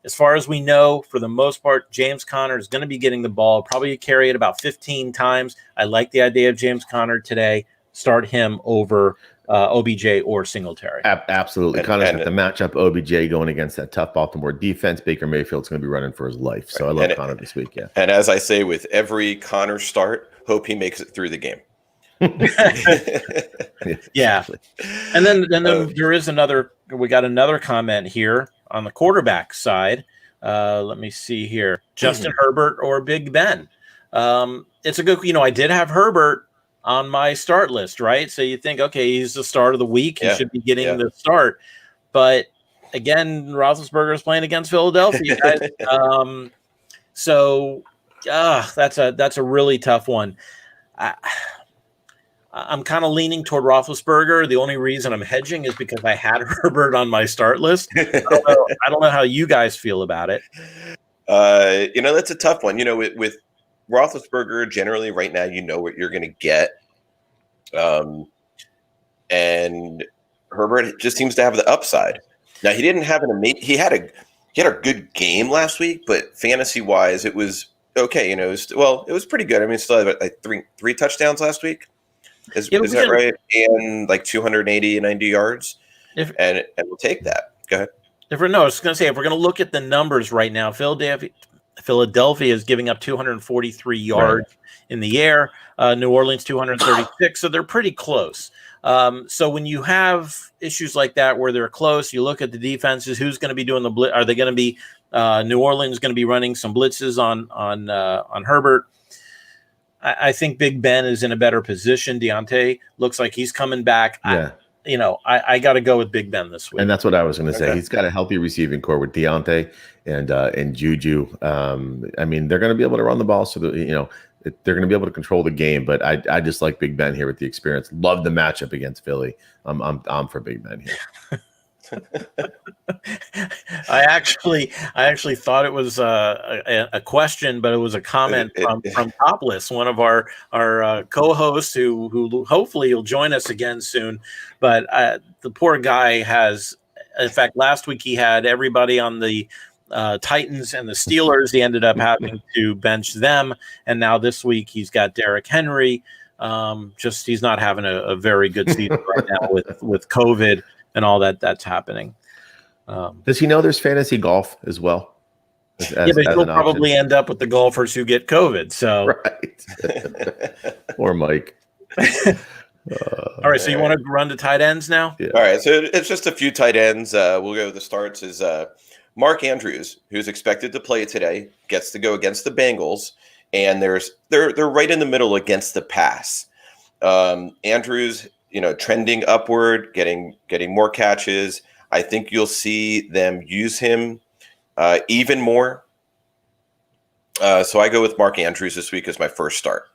As far as we know, for the most part, James Conner is going to be getting the ball, probably carry it about 15 times. I like the idea of James Conner today. Start him over OBJ or Singletary. Absolutely. Connor's got the matchup OBJ going against that tough Baltimore defense. Baker Mayfield's going to be running for his life. So I love Connor this week, And as I say with every Connor start, hope he makes it through the game. Yeah. And then there is we got another comment here on the quarterback side. Let me see here. Justin Herbert or Big Ben. It's a good, I did have Herbert on my start list, right? So you think, okay, he's the start of the week. He should be getting the start. But again, Roethlisberger is playing against Philadelphia. So that's a really tough one. I'm kind of leaning toward Roethlisberger. The only reason I'm hedging is because I had Herbert on my start list. I don't know how you guys feel about it. That's a tough one. With Roethlisberger, generally right now, you know what you're going to get. And Herbert just seems to have the upside. Now, he didn't have he had a good game last week, but fantasy wise, it was okay. It was pretty good. I mean, still had like three touchdowns last week. Is that right? And like 280 and 90 yards. And we'll take that. Go ahead. I was going to say, if we're going to look at the numbers right now, Philadelphia is giving up 243 yards in the air. New Orleans 236, so they're pretty close. So when you have issues like that where they're close, you look at the defenses. Who's going to be doing the blitz? Are they going to be New Orleans going to be running some blitzes on Herbert? I think Big Ben is in a better position. Deontay looks like he's coming back. Yeah. I got to go with Big Ben this week. And that's what I was going to say. He's got a healthy receiving core with Deontay and Juju. I mean, they're going to be able to run the ball, so that, they're going to be able to control the game. But I just like Big Ben here with the experience. Love the matchup against Philly. I'm for Big Ben here. I actually thought it was a question, but it was a comment from Topless, one of our co-hosts who hopefully will join us again soon. But the poor guy has, in fact, last week he had everybody on the Titans and the Steelers. He ended up having to bench them, and now this week he's got Derrick Henry. He's not having a very good season right now with COVID and all that's happening. Does he know there's fantasy golf as well? But he'll probably end up with the golfers who get COVID. So right. Or Mike. All right, so you want to run to tight ends now? Yeah. All right, so it's just a few tight ends. We'll go to the starts. Is Mark Andrews, who's expected to play today, gets to go against the Bengals, and they're right in the middle against the pass. Andrews, trending upward, getting more catches. I think you'll see them use him even more. So I go with Mark Andrews this week as my first start.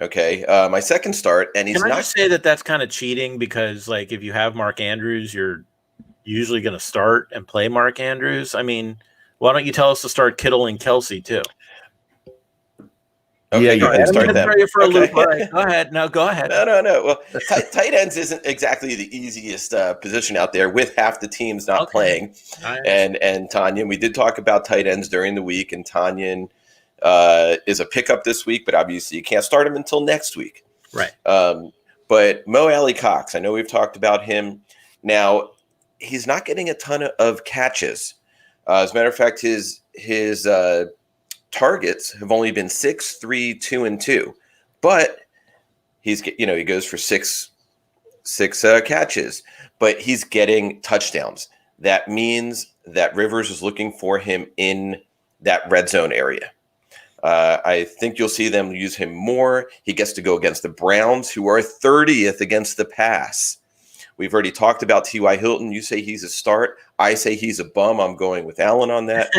Okay, my second start, and he's Can I just say that's kind of cheating because, like, if you have Mark Andrews, you're usually going to start and play Mark Andrews. I mean, why don't you tell us to start Kittle and Kelsey too? Okay, yeah, you can start them. For a loop. All right, go ahead. No, go ahead. No. Well, tight ends isn't exactly the easiest position out there with half the teams not playing. And Tanyan, we did talk about tight ends during the week, and Tanyan is a pickup this week, but obviously you can't start him until next week. Right. But Mo Alley Cox, I know we've talked about him. Now, he's not getting a ton of catches. As a matter of fact, his targets have only been 6, 3, 2, and 2, but he goes for six catches, but he's getting touchdowns. That means that Rivers is looking for him in that red zone area. I think you'll see them use him more. He gets to go against the Browns, who are 30th against the pass. We've already talked about T.Y. Hilton. You say he's a start. I say he's a bum. I'm going with Allen on that.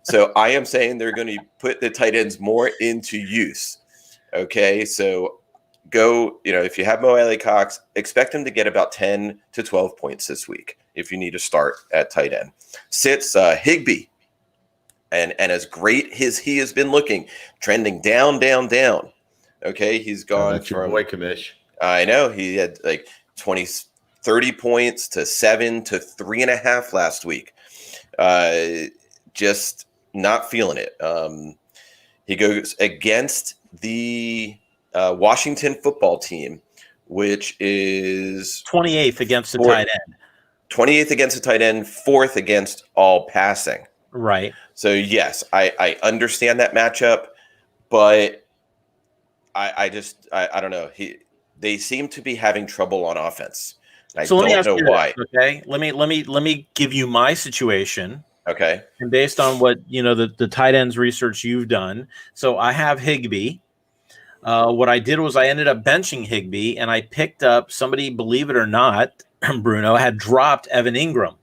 So I am saying they're going to put the tight ends more into use. Okay, so go, if you have Mo Alley Cox, expect him to get about 10 to 12 points this week if you need to start at tight end. Sits Higbee. And as great as he has been looking, trending down. Okay, he's gone that's your boy Kamish. I know he had like 30 points to 7 to 3.5 last week. Just not feeling it. He goes against the Washington football team, which is 28th against the tight end. 28th against the tight end, 4th against all passing. Right. So, yes, I understand that matchup, but I don't know. They seem to be having trouble on offense. So let me ask you why. Okay, let me give you my situation. Okay, and based on what the tight ends research you've done, so I have Higbee. What I did was I ended up benching Higbee, and I picked up somebody. Believe it or not, Bruno had dropped Evan Ingram,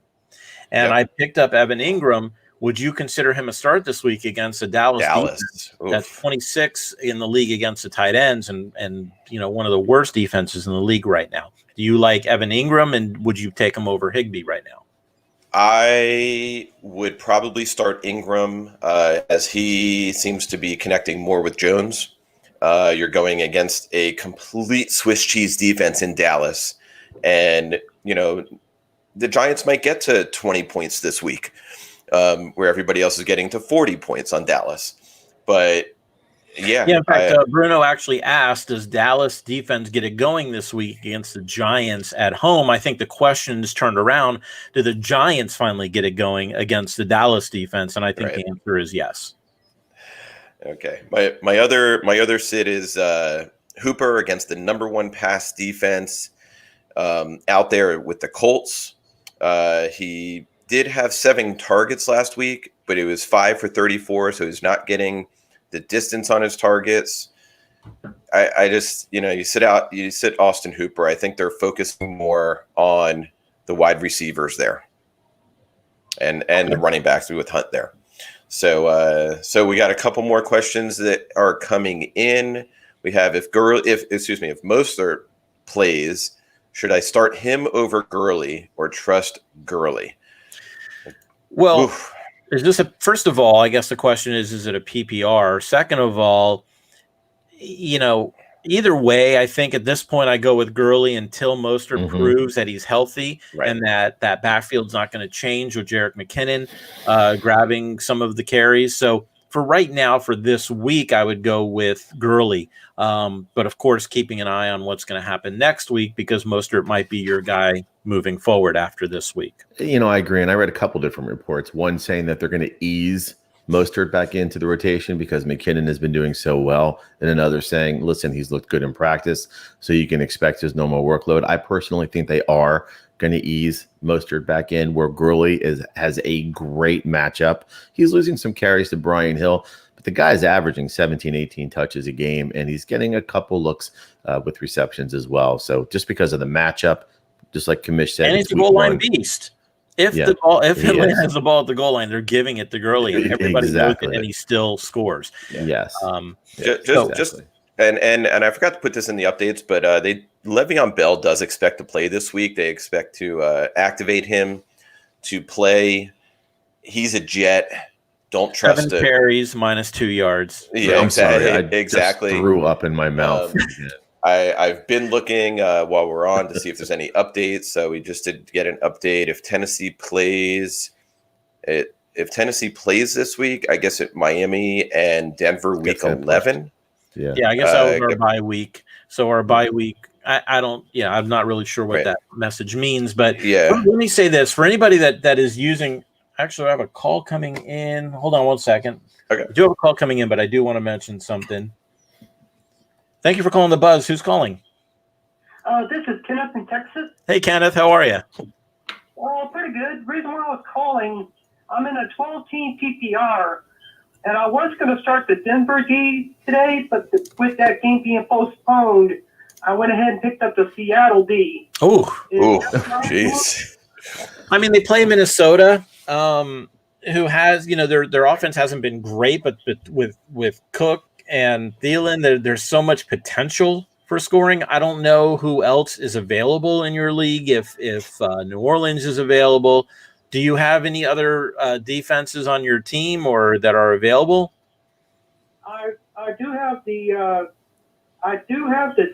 and I picked up Evan Ingram Would you consider him a start this week against the Dallas defense that's Oof. 26 in the league against the tight ends and one of the worst defenses in the league right now? Do you like Evan Ingram, and would you take him over Higbee right now? I would probably start Ingram as he seems to be connecting more with Jones. You're going against a complete Swiss cheese defense in Dallas. And, the Giants might get to 20 points this week, where everybody else is getting to 40 points on Dallas. But yeah. In fact, Bruno actually asked, does Dallas defense get it going this week against the Giants at home? I think the question is turned around. Do the Giants finally get it going against the Dallas defense? And I think the answer is yes. Okay. My other sit is Hooper against the number one pass defense out there with the Colts. He did have 7 targets last week, but it was 5 for 34, so he's not getting the distance on his targets. I just, you sit Austin Hooper. I think they're focusing more on the wide receivers there and the running backs with Hunt there. So we got a couple more questions that are coming in. We have if Mostert plays, should I start him over Gurley or trust Gurley? Well, oof. Is this first of all, I guess the question is it a PPR? Second of all, either way, I think at this point I go with Gurley until Mostert proves that he's healthy and that backfield's not going to change with Jerick McKinnon grabbing some of the carries. So for right now, for this week, I would go with Gurley. But of course, keeping an eye on what's going to happen next week because Mostert might be your guy moving forward after this week. I agree. And I read a couple different reports. One saying that they're going to ease Mostert back into the rotation because McKinnon has been doing so well. And another saying, listen, he's looked good in practice, so you can expect his normal workload. I personally think they are going to ease Mostert back in where Gurley has a great matchup. He's losing some carries to Brian Hill, but the guy's averaging 17, 18 touches a game, and he's getting a couple looks with receptions as well. So just because of the matchup, just like Kamish said. And he's a goal line beast. If Atlanta has the ball at the goal line, they're giving it to Gurley, and everybody knows it, and he still scores. Yes. And I forgot to put this in the updates, but Le'Veon Bell does expect to play this week. They expect to activate him to play. He's a Jet. Don't trust 7 carries minus 2 yards. Yeah, exactly. I just threw up in my mouth. I've been looking while we're on to see if there's any updates. So we just did get an update. If Tennessee plays this week, I guess at Miami and Denver week 11. Yeah, I guess that was our bye week. So our bye week, I'm not really sure what that message means. But let me say this for anybody that is using. Actually, I have a call coming in. Hold on one second. Okay, I do have a call coming in, but I do want to mention something. Thank you for calling the Buzz. Who's calling? This is Kenneth in Texas. Hey, Kenneth. How are you? Pretty good. The reason why I was calling, I'm in a 12-team PPR, and I was going to start the Denver D today, but with that game being postponed, I went ahead and picked up the Seattle D. Oh, jeez. I mean, they play Minnesota, who has, their offense hasn't been great, but with Cook and Thielen, there's so much potential for scoring. I don't know who else is available in your league. If New Orleans is available, do you have any other defenses on your team or that are available? I do have the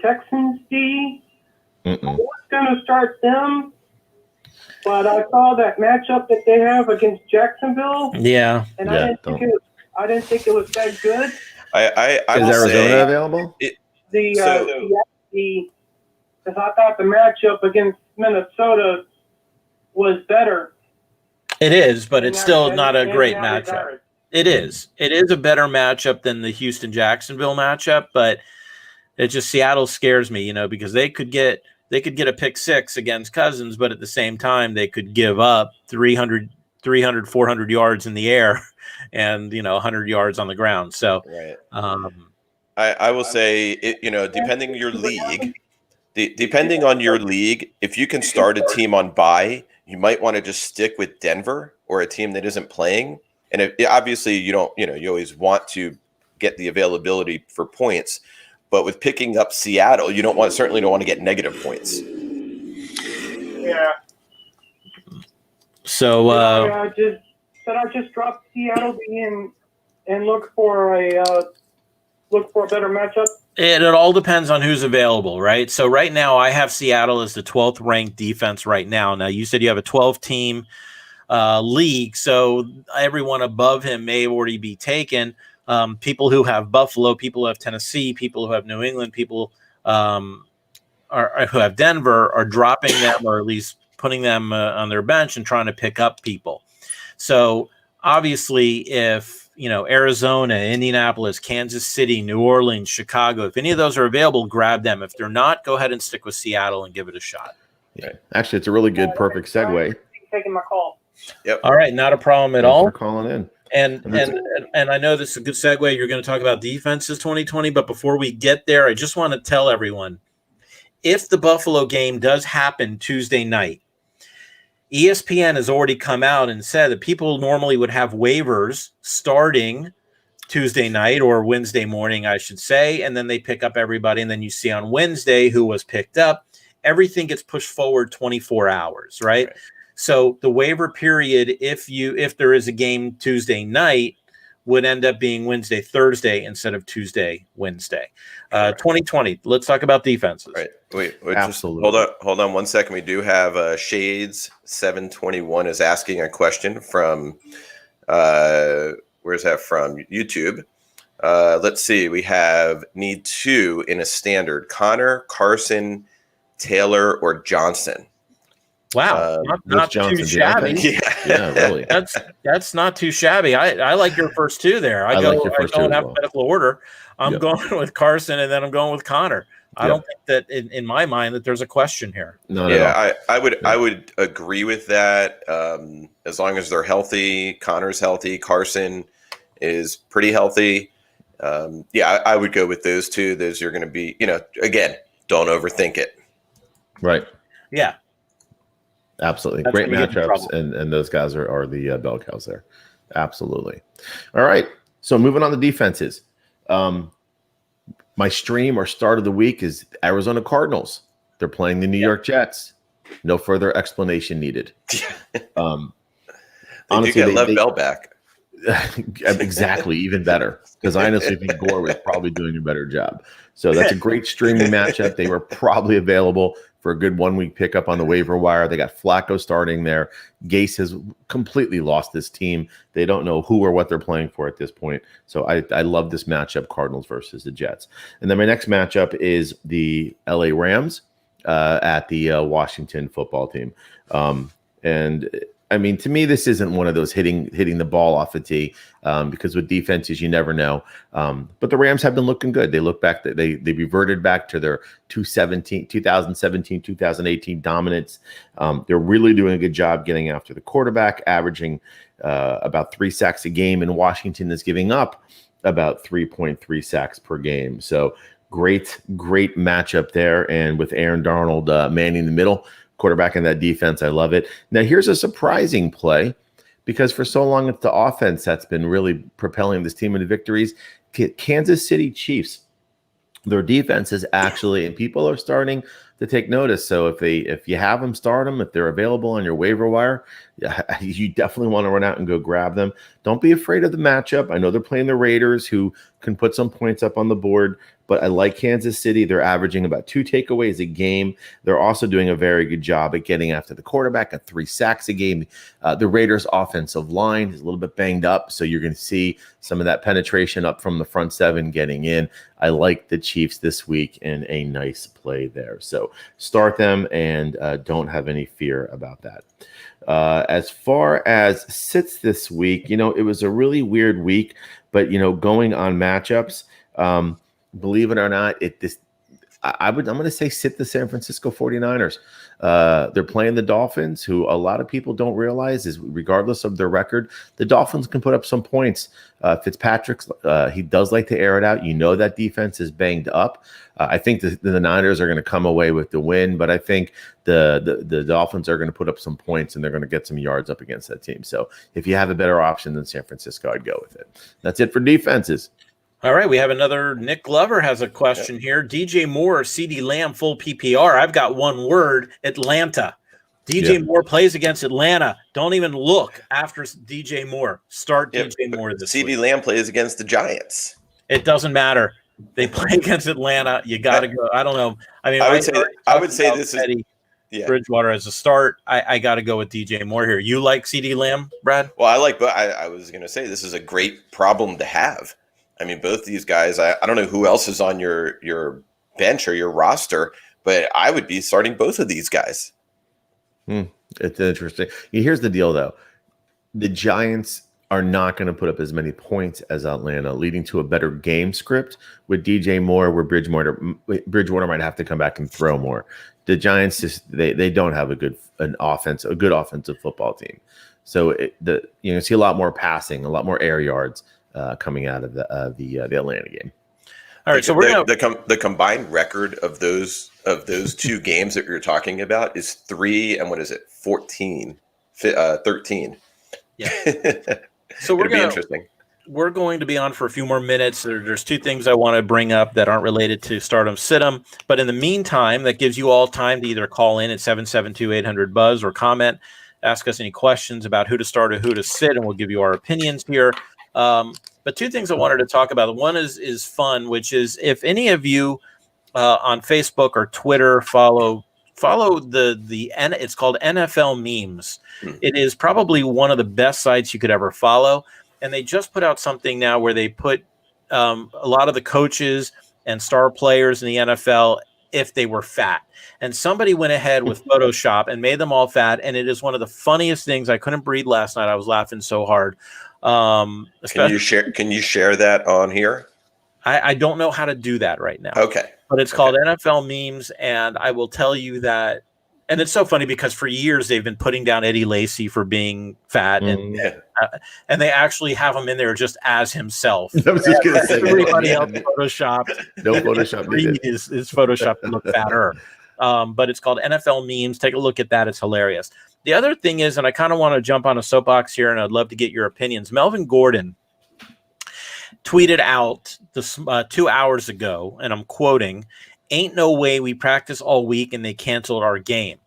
Texans D. I was going to start them, but I saw that matchup that they have against Jacksonville. Yeah, and I didn't think it was that good. I is Arizona available? Because I thought the matchup against Minnesota was better. It is, but it's still not a great matchup. It is a better matchup than the Houston-Jacksonville matchup, but it just Seattle scares me, because they could get a pick six against Cousins, but at the same time they could give up 300, 400 yards in the air and 100 yards on the ground. So I will say depending on your league, if you can start a team on bye, you might want to just stick with Denver or a team that isn't playing And obviously you don't, you always want to get the availability for points, but with picking up Seattle, you certainly don't want to get negative points. Yeah. So I just drop Seattle and look for a better matchup. it all depends on who's available, right? So right now I have Seattle as the 12th ranked defense right now. Now you said you have a 12 team league, so everyone above him may already be taken. People who have Buffalo, people who have Tennessee, people who have New England, people who have Denver are dropping them, or at least putting them on their bench and trying to pick up people. So obviously, if Arizona, Indianapolis, Kansas City, New Orleans, Chicago, if any of those are available, grab them. If they're not, go ahead and stick with Seattle and give it a shot. Yeah. Actually, it's a really good, perfect segue. Taking my call. Yep. All right, not a problem at Thanks all. for calling in. And I know this is a good segue. You're going to talk about defenses 2020, but before we get there, I just want to tell everyone, if the Buffalo game does happen Tuesday night, ESPN has already come out and said that people normally would have waivers starting Tuesday night or Wednesday morning, I should say, and then they pick up everybody, and then you see on Wednesday who was picked up. Everything gets pushed forward 24 hours, right? So the waiver period, if there is a game Tuesday night, would end up being Wednesday, Thursday instead of Tuesday, Wednesday. 2020. Let's talk about defenses. Right. Wait, Absolutely. Just hold on 1 second. We do have Shades 721 is asking a question from where's that from? YouTube. Let's see. We need 2 in a standard: Connor, Carson, Taylor, or Johnson. Wow, not Johnson, too shabby. Yeah, really. That's not too shabby. I like your first 2 there. I go in alphabetical order. I'm going with Carson, and then I'm going with Connor. I don't think that in my mind that there's a question here. Not at all. I would agree with that. As long as they're healthy, Connor's healthy, Carson is pretty healthy. I would go with those 2. Those are going to be, again, don't overthink it. Right. Yeah. Absolutely. That's Great gonna get in matchups, and those guys are the bell cows there. Absolutely. All right. So moving on to defenses. My stream or start of the week is Arizona Cardinals. They're playing the New York Jets. No further explanation needed. Honestly, get Lev Bell back. Exactly. Even better, because I honestly think Gore was probably doing a better job. So that's a great streaming matchup. They were probably available for a good 1 week pickup on the waiver wire. They got Flacco starting there. Gase has completely lost this team. They don't know who or what they're playing for at this point. So I love this matchup, Cardinals versus the Jets. And then my next matchup is the LA Rams at the Washington football team. And I mean, to me, this isn't one of those hitting the ball off the tee because with defenses, you never know. But the Rams have been looking good. They look back, they reverted back to their 2017, 2018 dominance. They're really doing a good job getting after the quarterback, averaging about 3 sacks a game, and Washington is giving up about 3.3 sacks per game. So great matchup there. And with Aaron Darnold manning the middle, quarterback in that defense, I love it. Now, here's a surprising play, because for so long it's the offense that's been really propelling this team into victories. Kansas City Chiefs, their defense is actually, and people are starting to take notice. So if you have them, start them. If they're available on your waiver wire, you definitely want to run out and go grab them. Don't be afraid of the matchup. I know they're playing the Raiders, who can put some points up on the board, but I like Kansas City. They're averaging about 2 takeaways a game. They're also doing a very good job at getting after the quarterback at 3 sacks a game. The Raiders' offensive line is a little bit banged up, so you're going to see some of that penetration up from the front 7 getting in. I like the Chiefs this week in a nice play there. So start them and don't have any fear about that. As far as sits this week, it was a really weird week, but going on matchups, believe it or not, I'm going to say sit the San Francisco 49ers. They're playing the Dolphins, who a lot of people don't realize is, regardless of their record, the Dolphins can put up some points. Fitzpatrick's he does like to air it out. You know that defense is banged up. I think the Niners are going to come away with the win, but I think the Dolphins are going to put up some points and they're going to get some yards up against that team. So if you have a better option than San Francisco, I'd go with it. That's it for defenses. All right, we have another. Nick Glover has a question here. DJ Moore, CD Lamb, full PPR. I've got one word: Atlanta. DJ Moore plays against Atlanta. Don't even look after DJ Moore. Start DJ Moore this CD week. Lamb plays against the Giants. It doesn't matter. They play against Atlanta. You got to go. I don't know. I mean, I would say this Teddy is Bridgewater as a start. I got to go with DJ Moore here. You like CD Lamb, Brad? Well, I was going to say this is a great problem to have. I mean, both these guys, I don't know who else is on your bench or your roster, but I would be starting both of these guys. It's interesting. Here's the deal, though. The Giants are not going to put up as many points as Atlanta, leading to a better game script with DJ Moore, where Bridgewater might have to come back and throw more. The Giants just they don't have a good offensive football team. So you see a lot more passing, a lot more air yards coming out of the Atlanta game. All right, so we're the combined record of those two games that you're talking about is 13. Yeah. So It'll be interesting. We're going to be on for a few more minutes. There's two things I want to bring up that aren't related to Stardom Situm. But in the meantime, that gives you all time to either call in at 772-800-BUZZ or comment, ask us any questions about who to start or who to sit, and we'll give you our opinions here. But two things I wanted to talk about. One is fun, which is if any of you on Facebook or Twitter follow it's called NFL Memes. It is probably one of the best sites you could ever follow. And they just put out something now where they put a lot of the coaches and star players in the NFL if they were fat. And somebody went ahead with Photoshop and made them all fat. And it is one of the funniest things. I couldn't breathe last night. I was laughing so hard. Can you share that on here? I don't know how to do that right now. Okay. But it's called NFL Memes. And I will tell you that. And it's so funny because for years they've been putting down Eddie Lacy for being fat, and they actually have him in there just as himself. I was just going to say everybody else photoshopped. No Photoshop needed. Is Photoshop to look fatter. But it's called NFL Memes. Take a look at that. It's hilarious. The other thing is, and I kind of want to jump on a soapbox here, and I'd love to get your opinions. Melvin Gordon tweeted out this 2 hours ago, and I'm quoting, "Ain't no way we practice all week and they canceled our game."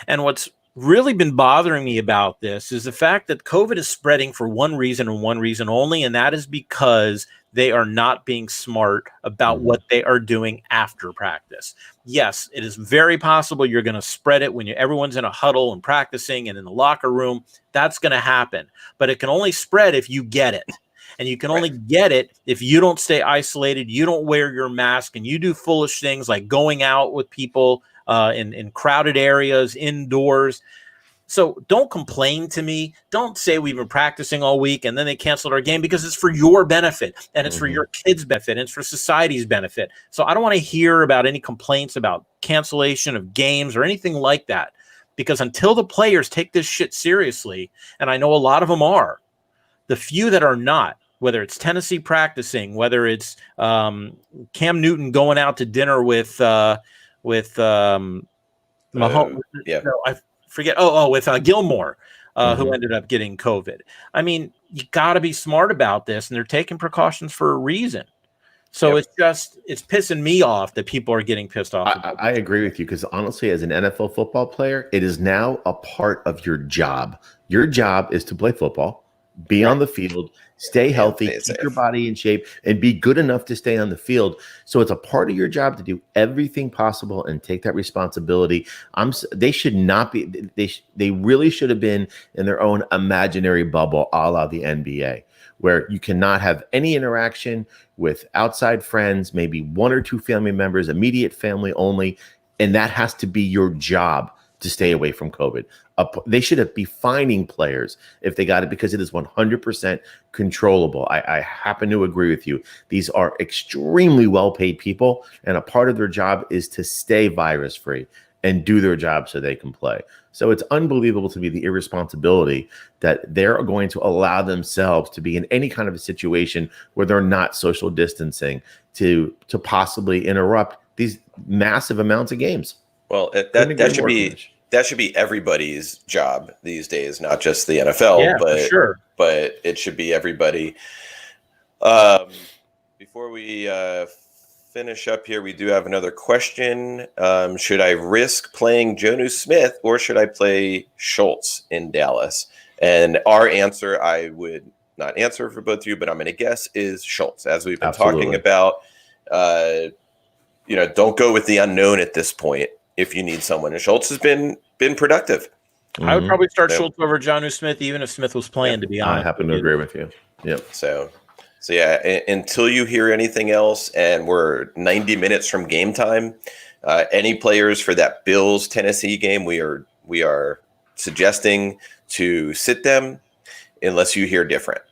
And what's really been bothering me about this is the fact that COVID is spreading for one reason and one reason only, and that is because they are not being smart about what they are doing after practice. Yes, it is very possible you're going to spread it when everyone's in a huddle and practicing and in the locker room. That's going to happen. But it can only spread if you get it. And you can only get it if you don't stay isolated, you don't wear your mask, and you do foolish things like going out with people in crowded areas, indoors. So don't complain to me. Don't say we've been practicing all week and then they canceled our game, because it's for your benefit and it's for your kids' benefit and it's for society's benefit. So I don't want to hear about any complaints about cancellation of games or anything like that, because until the players take this shit seriously, and I know a lot of them are, the few that are not, whether it's Tennessee practicing, whether it's Cam Newton going out to dinner with Mahomes, I forget. With Gilmore, who ended up getting COVID. I mean, you got to be smart about this, and they're taking precautions for a reason. So it's pissing me off that people are getting pissed off. I agree with you, because honestly, as an NFL football player, it is now a part of your job. Your job is to play football, be on the field, stay healthy, keep your body in shape, and be good enough to stay on the field. So it's a part of your job to do everything possible and take that responsibility. They should not be. They really should have been in their own imaginary bubble, a la the NBA, where you cannot have any interaction with outside friends, maybe one or two family members, immediate family only, and that has to be your job to stay away from COVID. They should be fining players if they got it, because it is 100% controllable. I happen to agree with you. These are extremely well-paid people, and a part of their job is to stay virus-free and do their job so they can play. So it's unbelievable to me, the irresponsibility that they're going to allow themselves to be in any kind of a situation where they're not social distancing to possibly interrupt these massive amounts of games. Well, that should be everybody's job these days, not just the NFL. Yeah, but for sure. But it should be everybody. Before we finish up here, we do have another question. Should I risk playing Jonnu Smith or should I play Schultz in Dallas? And our answer, I would not answer for both of you, but I'm going to guess, is Schultz. As we've been talking about, don't go with the unknown at this point if you need someone. And Schultz has been productive. I would probably start Schultz over Jonnu Smith, even if Smith was playing, to be honest. I happen to agree with you. Yep. So yeah, until you hear anything else, and we're 90 minutes from game time, any players for that Bills Tennessee game, we are suggesting to sit them unless you hear different.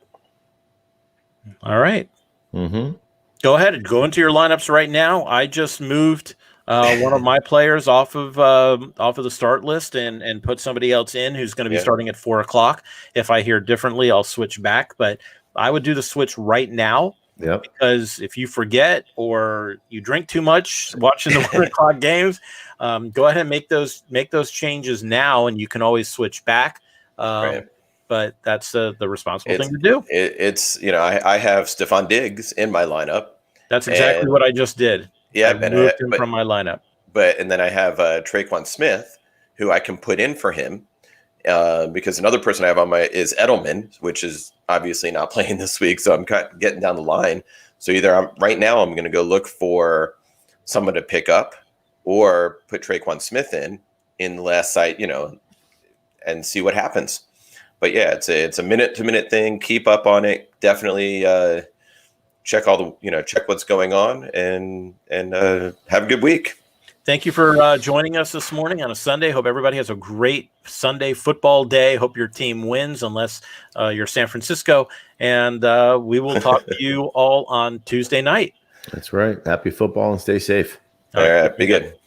All right. Mm-hmm. Go ahead. Go into your lineups right now. I just moved one of my players off of the start list and put somebody else in who's going to be starting at 4:00. If I hear differently, I'll switch back. But I would do the switch right now. Yep. Because if you forget or you drink too much watching the 1:00 games, go ahead and make those changes now, and you can always switch back. Right. But that's the responsible thing to do. I have Stephon Diggs in my lineup. That's exactly what I just did. Yeah, I moved him from my lineup. And then I have Traquan Smith, who I can put in for him, because another person I have on is Edelman, which is obviously not playing this week, so I'm getting down the line. So either right now I'm going to go look for someone to pick up, or put Traquan Smith in the last site, and see what happens. But yeah, it's a minute to minute thing. Keep up on it. Definitely check check what's going on, and have a good week. Thank you for joining us this morning on a Sunday. Hope everybody has a great Sunday football day. Hope your team wins, unless you're San Francisco. And we will talk to you all on Tuesday night. That's right. Happy football and stay safe. All right. Be good.